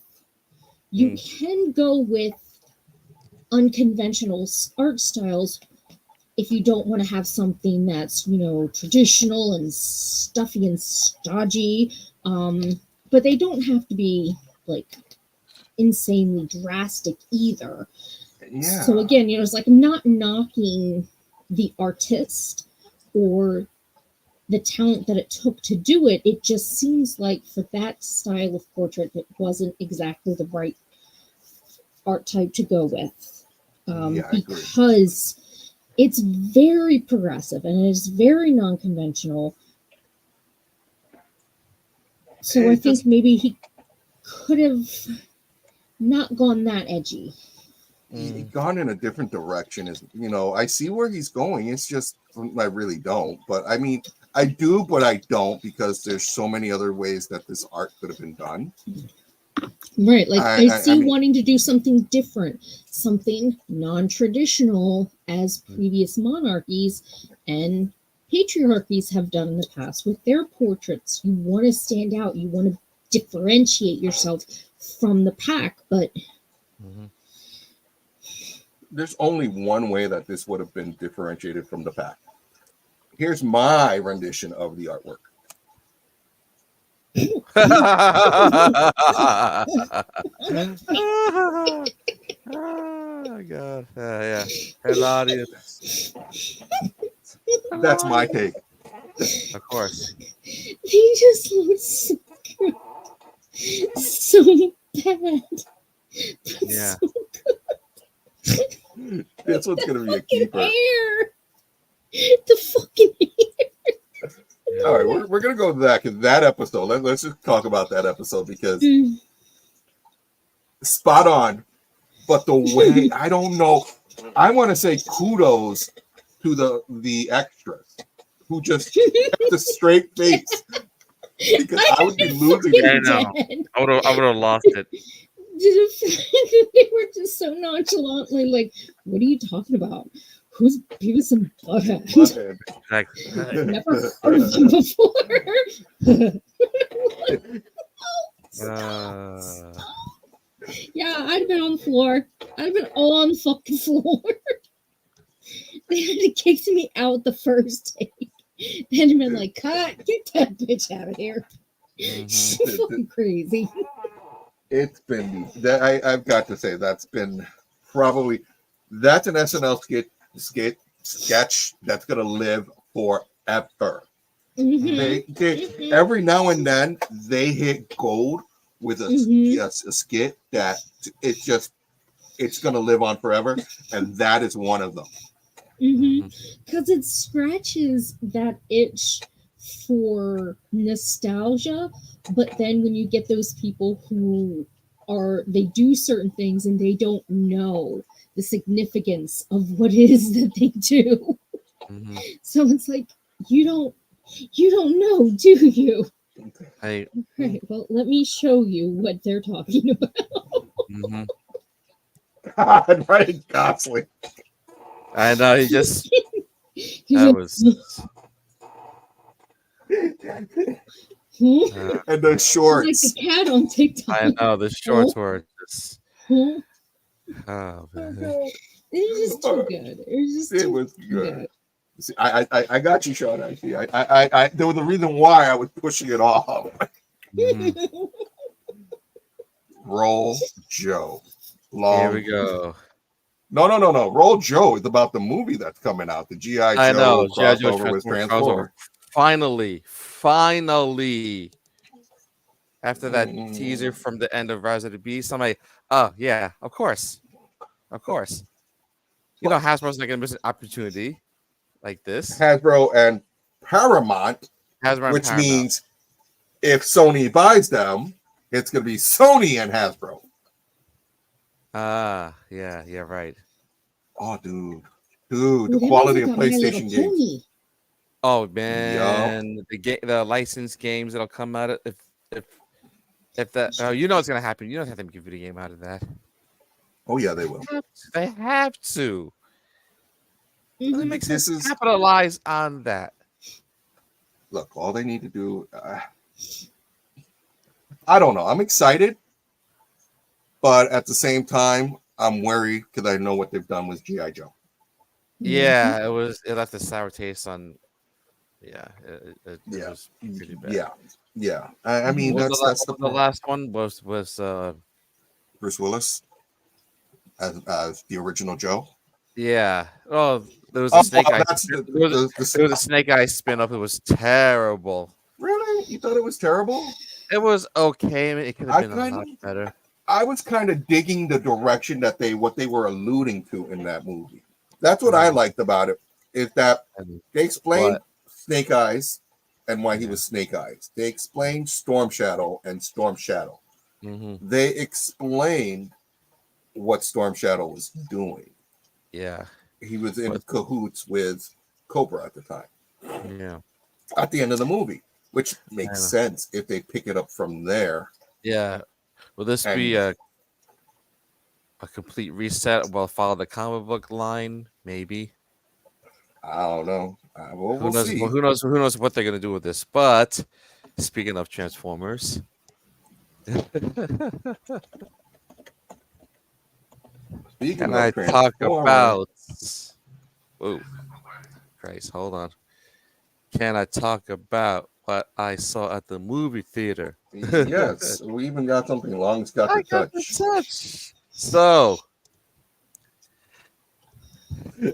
You can go with unconventional art styles if you don't want to have something that's, traditional and stuffy and stodgy. But they don't have to be like insanely drastic either. Yeah. So again, it's like I'm not knocking the artist or the talent that it took to do it. It just seems like for that style of portrait, it wasn't exactly the right art type to go with. Because it's very progressive and it is very non-conventional. So I think maybe he could have not gone that edgy. he's gone in a different direction. Is I see where he's going. It's just I really don't. But I mean, I do, but I don't because there's so many other ways that this art could have been done. Right, like I see wanting to do something different, something non-traditional as previous monarchies and patriarchies have done in the past with their portraits. You want to stand out, you want to differentiate yourself from the pack, but there's only one way that this would have been differentiated from the pack. Here's my rendition of the artwork. Oh my god. Yeah. Hello, audience. That's my take. Of course. He just looks so bad. Yeah. So good. This one's gonna be a keeper. Hair. The fucking hair. All right, we're gonna go to that because that episode. Let's just talk about that episode because spot on. But the way I don't know, I want to say kudos to the extras who just kept a straight face because I would be losing it. I know. I would have lost it. They were just so nonchalantly like, "What are you talking about? Who's Beavis and Butthead? Exactly. Never heard of them before." Yeah, I'd have been on the floor. I'd have been all on the fucking floor. They had to kick me out the first take. They'd have been like, "Cut, get that bitch out of here." She's fucking crazy. It's been that I've got to say that's been probably that's an SNL sketch that's gonna live forever. They every now and then they hit gold with a skit that it's gonna live on forever, and that is one of them. Because it scratches that itch for nostalgia, but then when you get those people who they do certain things and they don't know the significance of what it is that they do. So it's like you don't know, do you? Hey. Right, well, let me show you what they're talking about. God, Ryan Gosling. I know he just that was and the shorts. Like the cat on TikTok. I know the shorts were just Oh, man. it was just too good. It was good. See, I got you, Sean. I see. I there was a reason why I was pushing it off. Roll Joe. Here we go. No. Roll Joe is about the movie that's coming out. The G.I. Joe. I know. G.I. Joe crossover with Transformers. Finally. After that teaser from the end of Rise of the Beast, I'm like, oh yeah, of course. You know, Hasbro's not gonna miss an opportunity like this. Hasbro and Paramount, which means if Sony buys them, it's gonna be Sony and Hasbro. Yeah, right. Oh, dude, the quality of PlayStation games. Oh man, the licensed games that'll come out of if that you know it's gonna happen. You don't have to make a video game out of that. Oh yeah, they will. They have to. It makes sense to capitalize on that. Look, all they need to do. I don't know. I'm excited, but at the same time, I'm worried because I know what they've done with G.I. Joe. Yeah, it left a sour taste on. Yeah, it was pretty bad. Yeah. I mean, that's the last one was Bruce Willis as the original Joe. Yeah. Oh, there was a Snake Eyes. There was a Snake Eyes spin-off. It was terrible. Really? You thought it was terrible? It was okay. I mean, it could have been a lot better. I was kind of digging the direction that what they were alluding to in that movie. That's what I liked about it. Is that they explained Snake Eyes and why he was Snake Eyes. They explained Storm Shadow and Storm Shadow. They explained what Storm Shadow was doing. Yeah. He was in cahoots with Cobra at the time. Yeah. At the end of the movie, which makes sense if they pick it up from there. Yeah. Will this be a complete reset? Will follow the comic book line? Maybe. I don't know. Who knows? See. Well, who knows what they're gonna do with this? But speaking of Transformers, can I talk about? Whoa, Christ! Hold on. Can I talk about what I saw at the movie theater? Yes, we even got something Long's got to touch. So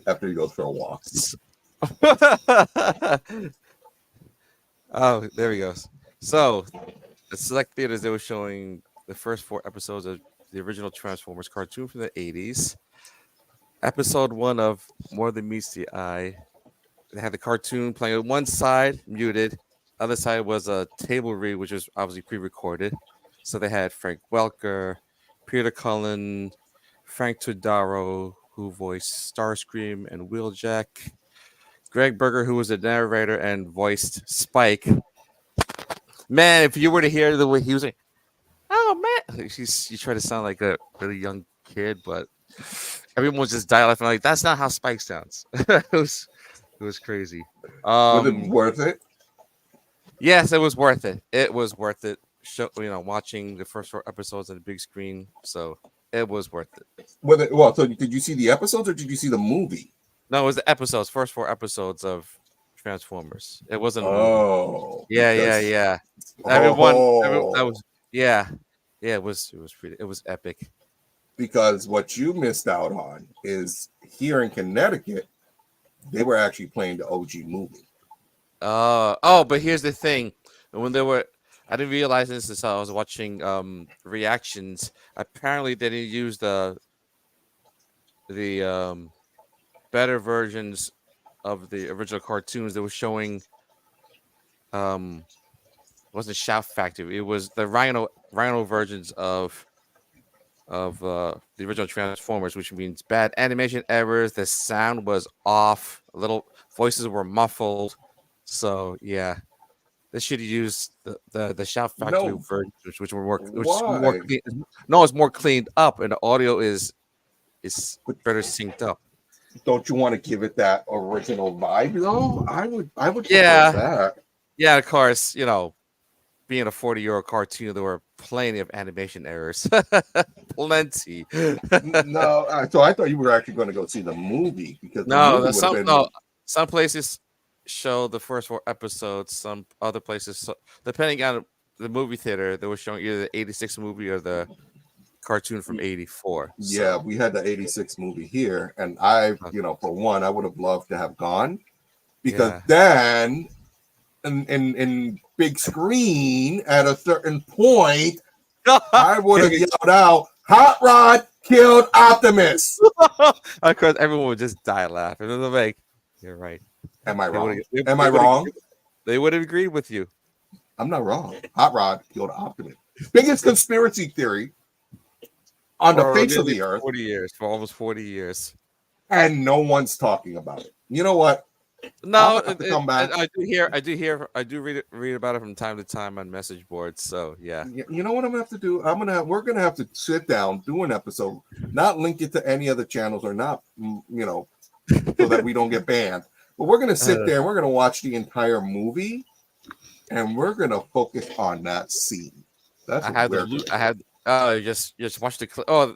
after he goes for a walk. Oh, there he goes. So, the select theaters, they were showing the first 4 episodes of the original Transformers cartoon from the 80s. Episode 1 of More Than Meets the Eye. They had the cartoon playing on one side, muted. Other side was a table read, which was obviously pre-recorded. So they had Frank Welker, Peter Cullen, Frank Todaro, who voiced Starscream and Wheeljack, Greg Berger, who was the narrator and voiced Spike. Man, if you were to hear the way he was like, "Oh man," you try to sound like a really young kid, but everyone was just dying laughing like that's not how Spike sounds. It was crazy. Was it worth it? Yes, it was worth it. It was worth it. Watching the first 4 episodes on the big screen, so it was worth it. So did you see the episodes or did you see the movie? No, it was the episodes, first 4 episodes of Transformers. It wasn't a movie. Oh. Yeah. Everyone that was yeah. It was epic. Because what you missed out on is here in Connecticut, they were actually playing the OG movie. But here's the thing. I didn't realize this until I was watching reactions. Apparently they didn't use the better versions of the original cartoons. They were showing wasn't Shout Factory. It was the Rhino versions of the original Transformers, which means bad animation errors. The sound was off. Little voices were muffled. So yeah, they should have used the Shout Factory versions, which were more clean. No, it's more cleaned up, and the audio is better synced up. Don't you want to give it that original vibe though? I would that. Yeah, of course, being a 40-year-old cartoon, there were plenty of animation errors. Plenty. No, so I thought you were actually going to go see the movie because some places show the first 4 episodes. Some other places, depending on the movie theater, they were showing either the 86 movie or the cartoon from 84. Yeah, we had the 86 movie here, and for one, I would have loved to have gone because then in big screen at a certain point, I would have yelled out, "Hot Rod killed Optimus!" Of course, everyone would just die laughing. They're like, "You're right." Am I wrong? Am I wrong? They would have agreed with you. I'm not wrong. Hot Rod killed Optimus. Biggest conspiracy theory on the face of the earth. For almost 40 years. And no one's talking about it. You know what? No, I do read about it from time to time on message boards. So yeah. You know what I'm gonna have to do? We're gonna have to sit down, do an episode, not link it to any other channels or not, so that we don't get banned. But we're gonna sit there and we're gonna watch the entire movie, and we're gonna focus on that scene. That's just watch the clip. Oh,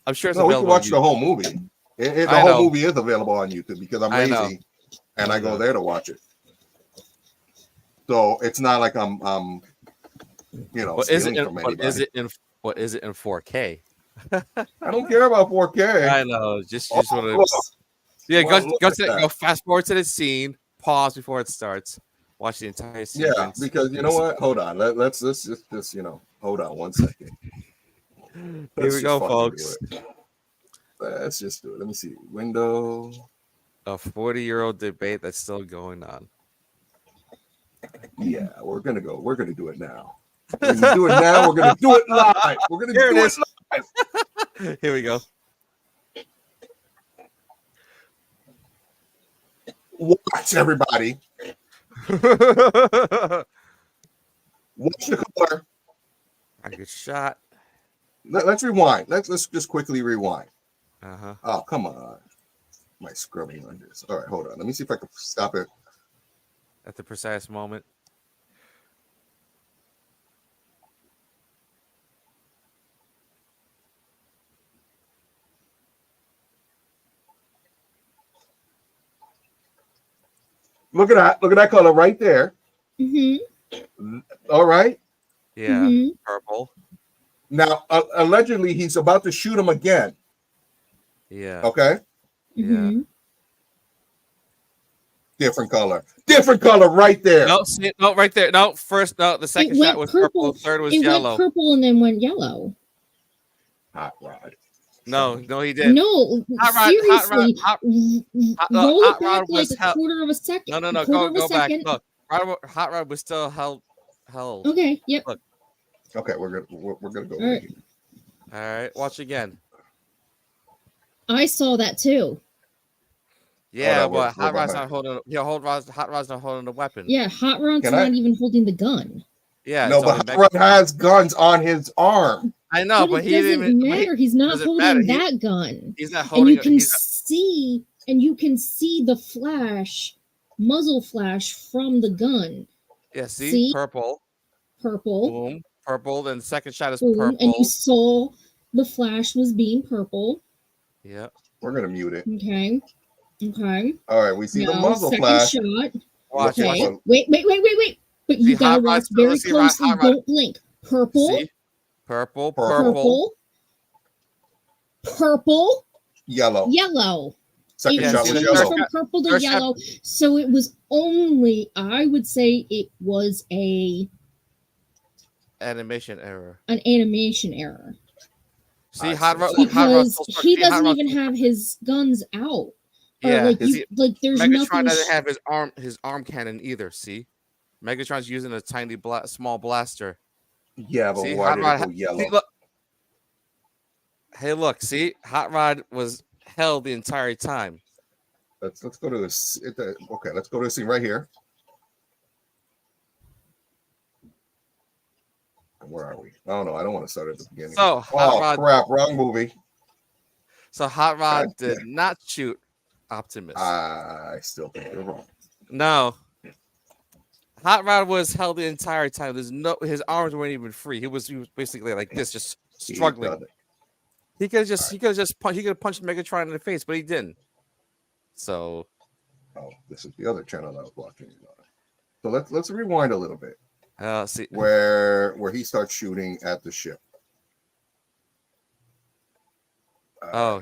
I'm sure it's available. We can watch the whole movie. The whole movie is available on YouTube because I'm lazy and I go there to watch it. So it's not like I'm stealing from anybody. Is it in 4K? I don't care about 4K. I know. Just want to. Go fast forward to the scene. Pause before it starts. Watch the entire sequence. Yeah, because you know what? Hold on. Let's just hold on 1 second. Here we go, folks. Let's just do it. Let me see. Window. A 40-year-old debate that's still going on. Yeah, we're gonna do it now. We're gonna do it now. We're gonna do it live. We're gonna do it live. Here we go. Watch, everybody. Watch the color. I get shot. Let's rewind. Let's just quickly rewind. Uh-huh. Oh, come on. My scrubbing on this. All right, hold on. Let me see if I can stop it. At the precise moment. Look at that. Look at that color right there. Mm-hmm. All right. Yeah. Mm-hmm. Purple. Now, allegedly, he's about to shoot him again. Yeah. Okay. Mm-hmm. Different color. Different color right there. No, see, no, right there. No, first, no, the second shot was purple. Third was yellow. Went purple and then went yellow. Hot Rod. No, he didn't. No, seriously. Roll it back like a quarter of a second. No. Go back. Look, Hot Rod was still held. Okay. Yep. Look. Okay, we're gonna go. All right. Here. All right, watch again. I saw that too. Yeah, but Hot Rod's not holding. Yeah, Hot Rod's not holding the weapon. Yeah, Hot Rod's not even holding the gun. Yeah, no, but Hot Rod has guns on his arm. I know, but he doesn't didn't matter. He's not holding that gun. He's not holding. And you can see the flash, muzzle flash from the gun. Yeah, see? Purple. Boom. Purple. Then the second shot is purple. And you saw the flash was being purple. Yeah. We're gonna mute it. Okay. All right, we see the muzzle flash. Shot. Watch. Wait. But you gotta watch very closely. Don't blink. Purple. See? Purple. Yellow. Second it shot was was yellow. from purple to yellow. So it was only, I would say it was an animation error. See, because he doesn't even have his guns out. Yeah, there's Megatron nothing. Doesn't have his arm cannon either. See, Megatron's using a tiny small blaster. Yeah, but why did it go yellow? See, look. Hey, look. See, Hot Rod was held the entire time. Let's go to this. Okay, let's go to this scene right here. Where are we? Oh no, I don't want to start at the beginning. So, crap, wrong movie. So Hot Rod did not shoot Optimus. I still think you're wrong. No. Hot Rod was held the entire time. His arms weren't even free. He was basically like this, just struggling. He could have punched Megatron in the face, but he didn't. So, this is the other channel I was watching. So let's rewind a little bit. See where he starts shooting at the ship. All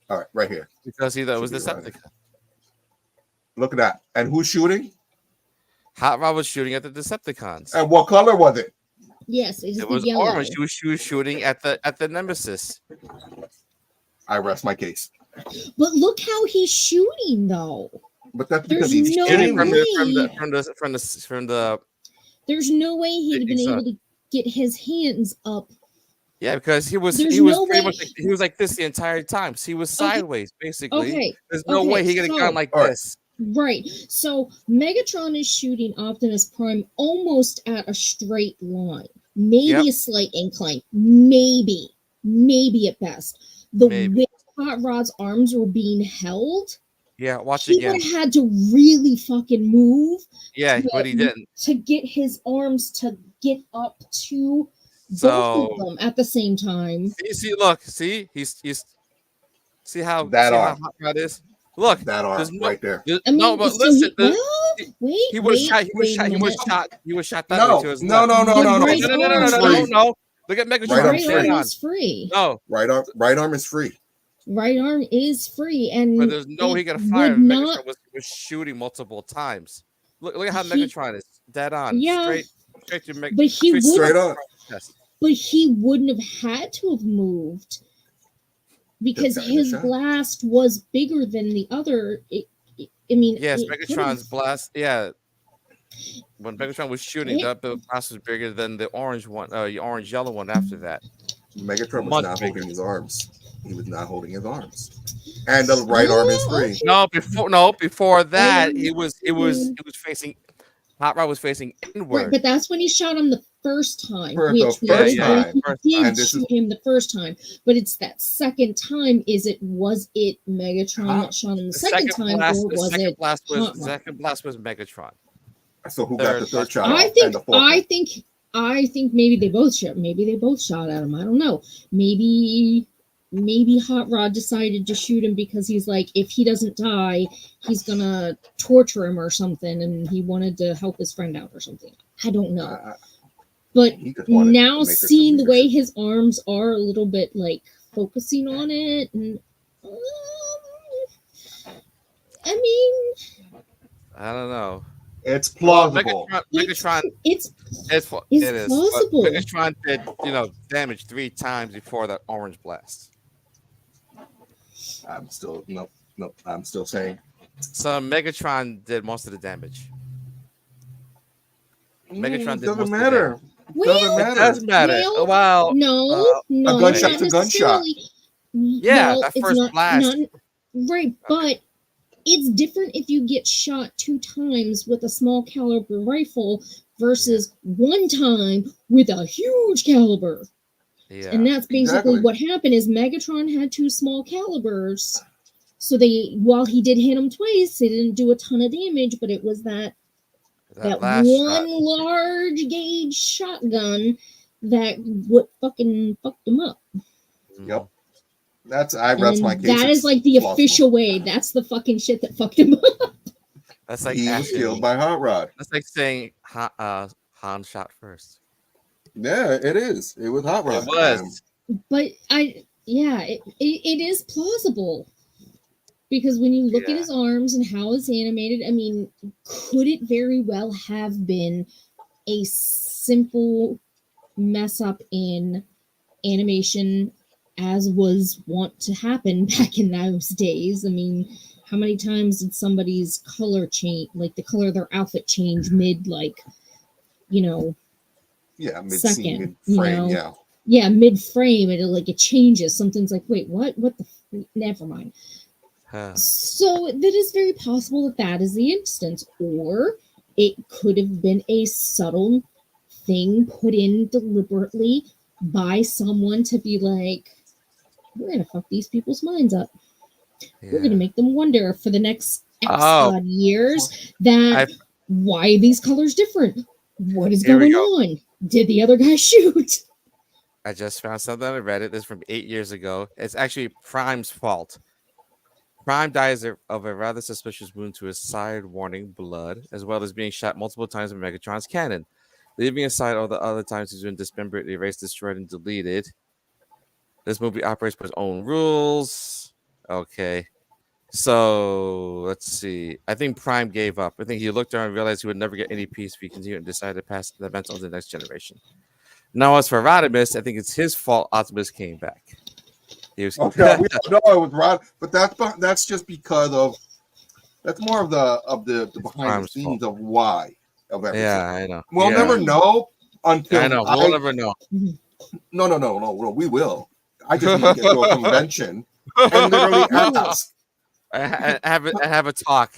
right, right here. Because he thought it was Decepticon. Look at that. And who's shooting? Hot Rod was shooting at the Decepticons. And what color was it? Yes, it was yellow. Orange. She was shooting at the Nemesis. I rest my case. But look how he's shooting, though. But that's because he's shooting from the. There's no way he'd been able to get his hands up. Yeah, because he was like this the entire time. So he was sideways, basically. Okay. There's no way he could have gone like this. Right. So Megatron is shooting Optimus Prime almost at a straight line. Maybe a slight incline. Maybe at best. The way Hot Rod's arms were being held. Yeah, watch it again. He would have had to really fucking move. Yeah, but he didn't. To get his arms to get up to both of them at the same time. See, see how Hot Rod is? Look, that arm right there. No, but listen, he was shot. He was shot that way to his left. No. Look at Megatron. Right arm is free. No, right arm is free. Right arm is free, and but there's no way he got to fire. Megatron was shooting multiple times. Look at how Megatron is dead on. Yeah, straight to but he would straight on. But he wouldn't have had to have moved because his blast was bigger than the other. Yes, Megatron's blast. Yeah, when Megatron was shooting, the blast was bigger than the orange one, orange yellow one after that. Megatron was Much not bigger. holding his arms. He was not holding his arms, and the right arm is free. Before that, it was facing. Hot Rod was facing inward. Right, but that's when he shot him the first time, For which the first was time. when he And did this shoot him the first time. But it's that second time. Was it Megatron that shot him the second time, or was it Hot Rod? Second blast was Megatron. So who got the third shot? I think maybe they both shot. Maybe they both shot at him. I don't know. Maybe Hot Rod decided to shoot him because he's like, if he doesn't die, he's gonna torture him or something, and he wanted to help his friend out or something. I don't know. But now seeing the way his arms are a little bit like focusing on it, and I mean, I don't know. It's plausible. Megatron, it's plausible. But Megatron did, damage 3 times before that orange blast. I'm still I'm still saying. So Megatron did most of the damage. Megatron did doesn't matter. It does matter. No, a gunshot's a gunshot. Yeah, that first blast. Right, but it's different if you get shot 2 times with a small caliber rifle versus 1 time with a huge caliber. Yeah. And that's basically what happened is Megatron had 2 small calibers. So while he did hit him twice, they didn't do a ton of damage, but it was that one large gauge shotgun that fucking fucked him up. Yep. I rest my case. That is like the official way. That's the fucking shit that fucked him up. That's like he was killed by Hot Rod. That's like saying Han shot first. Yeah, it is. It was Hot Rod. It was. But it is plausible. Because when you look at his arms and how it's animated, I mean, could it very well have been a simple mess up in animation as was wont to happen back in those days? I mean, how many times did somebody's color change, like the color of their outfit change mid, mid-scene, mid-frame, Yeah, mid-frame, it changes. Something's like, wait, what the never mind. So that is very possible that is the instance, or it could have been a subtle thing put in deliberately by someone to be like, we're going to fuck these people's minds up. Yeah. We're going to make them wonder for the next X odd years why are these colors different? What is going on? Did the other guy shoot? I just found something on Reddit. This is from 8 years ago. It's actually Prime's fault. Prime dies of a rather suspicious wound to his side, warning blood, as well as being shot multiple times with Megatron's cannon. Leaving aside all the other times he's been dismembered, erased, destroyed, and deleted. This movie operates by its own rules. Okay. So, let's see. I think Prime gave up. I think he looked around and realized he would never get any peace if he continued and decided to pass the events on to the next generation. Now, as for Rodimus, I think it's his fault Optimus came back. We all know it was Rod, but that's just because that's more of the behind the scenes of why of everything. Yeah, I know. We'll never know until we'll never know. No, we will. I just need to get to a convention and literally ask. I have a talk.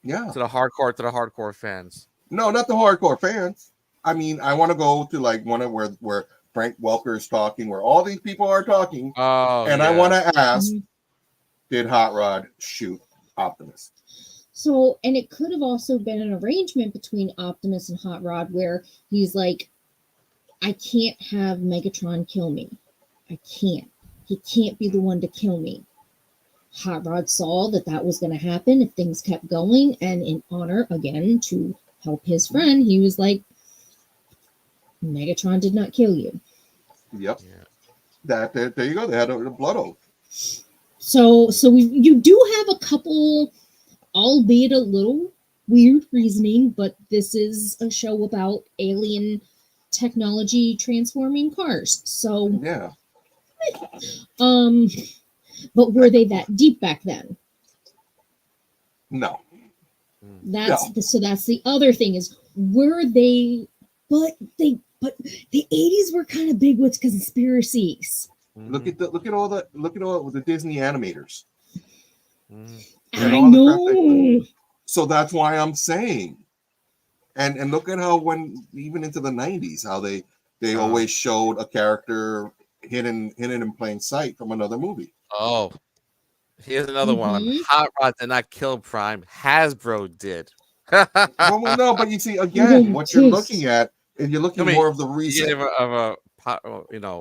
Yeah. To the hardcore fans. No, not the hardcore fans. I mean, I want to go to like one of where Frank Welker is talking, where all these people are talking, and I want to ask, did Hot Rod shoot Optimus? So, and it could have also been an arrangement between Optimus and Hot Rod where he's like, I can't have Megatron kill me. I can't. He can't be the one to kill me. Hot Rod saw that was going to happen if things kept going, and in honor, again, to help his friend, he was like, Megatron did not kill you. Yep. Yeah. There you go. They had a blood oath. So you do have a couple, albeit a little weird reasoning, but this is a show about alien technology transforming cars. So yeah. But were they that deep back then? No. So that's the other thing is, were they? But they But the 80s were kind of big with conspiracies. Look at all the Disney animators. I know. So that's why I'm saying. And look at how when even into the 90s, how they always showed a character hidden in plain sight from another movie. Oh, here's another one. Hot Rod did not kill Prime. Hasbro did. Well, no, but you see, again, what you're looking at is you're looking more of the reason of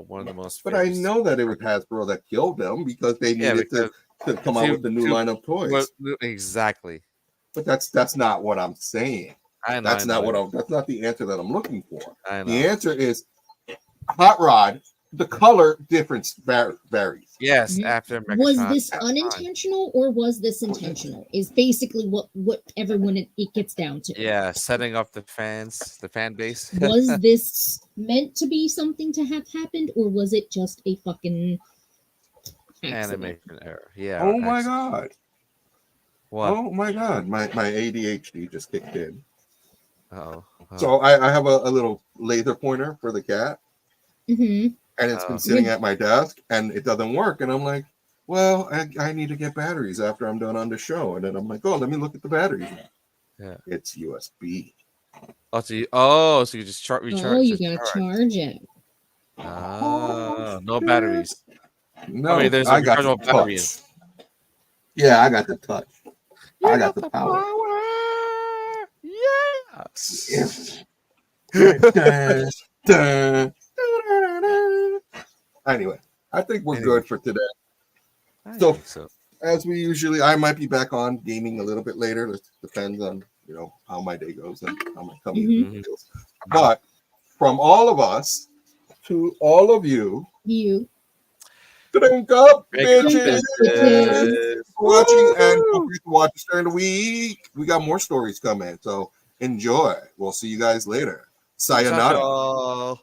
one of the most. But I know that it was Hasbro that killed them because they needed to come out with the new line of toys. Exactly. But that's not what I'm saying. I know. That's not the answer that I'm looking for. I know. The answer is Hot Rod. The color difference varies. Yes, after Megatron. Was this unintentional or was this intentional? Is basically what everyone it gets down to. Yeah, setting up the fan base. Was this meant to be something to have happened, or was it just a fucking accident? Animation error? Yeah. Oh my god. What? Oh my god. My ADHD just kicked in. Oh. So I have a little laser pointer for the cat. And it's been sitting at my desk and it doesn't work. And I'm like, well, I need to get batteries after I'm done on the show. And then I'm like, oh, let me look at the batteries. Yeah. It's USB. So you just recharge. Oh, you gotta charge it. No batteries. No, there's a rechargeable battery. Yeah, I got the touch. I got the power. Yes. Anyway, I think we're good for today. So, as we usually, I might be back on gaming a little bit later. It depends on how my day goes and how my tummy feels. But from all of us to all of you, drink up, bitches. Watching and don't forget to watch us during the week. We got more stories coming, so enjoy. We'll see you guys later. Sayonara.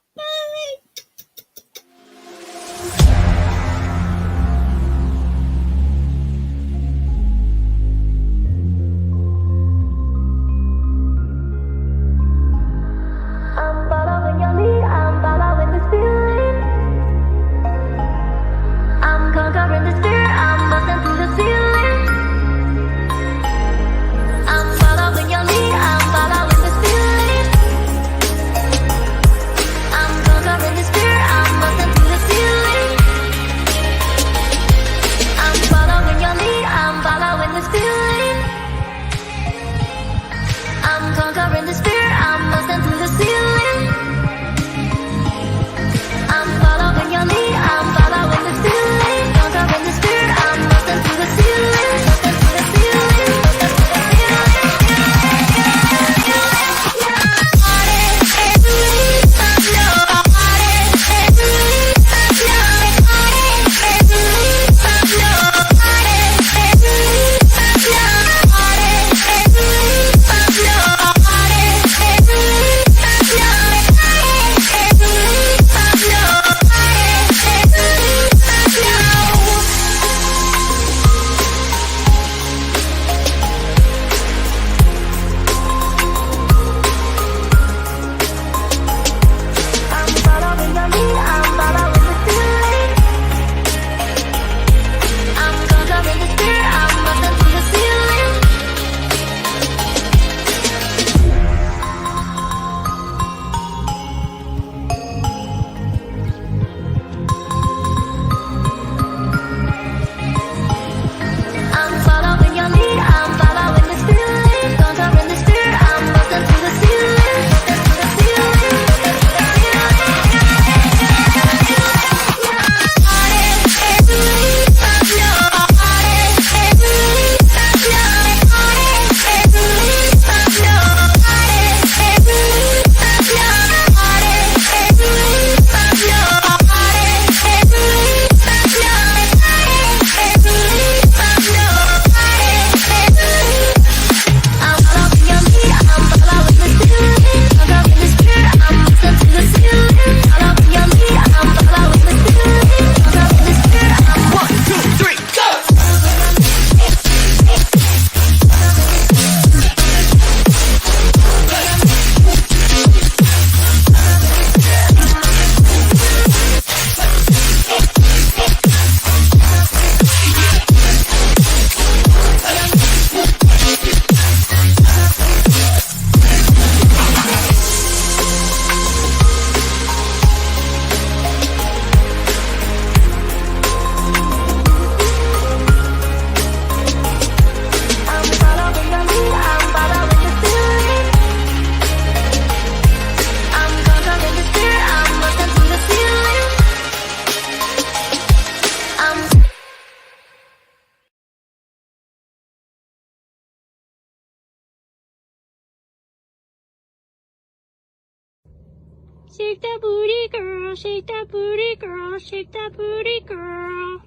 I'm Shake that booty, girl. Shake that booty, girl. Shake that booty, girl.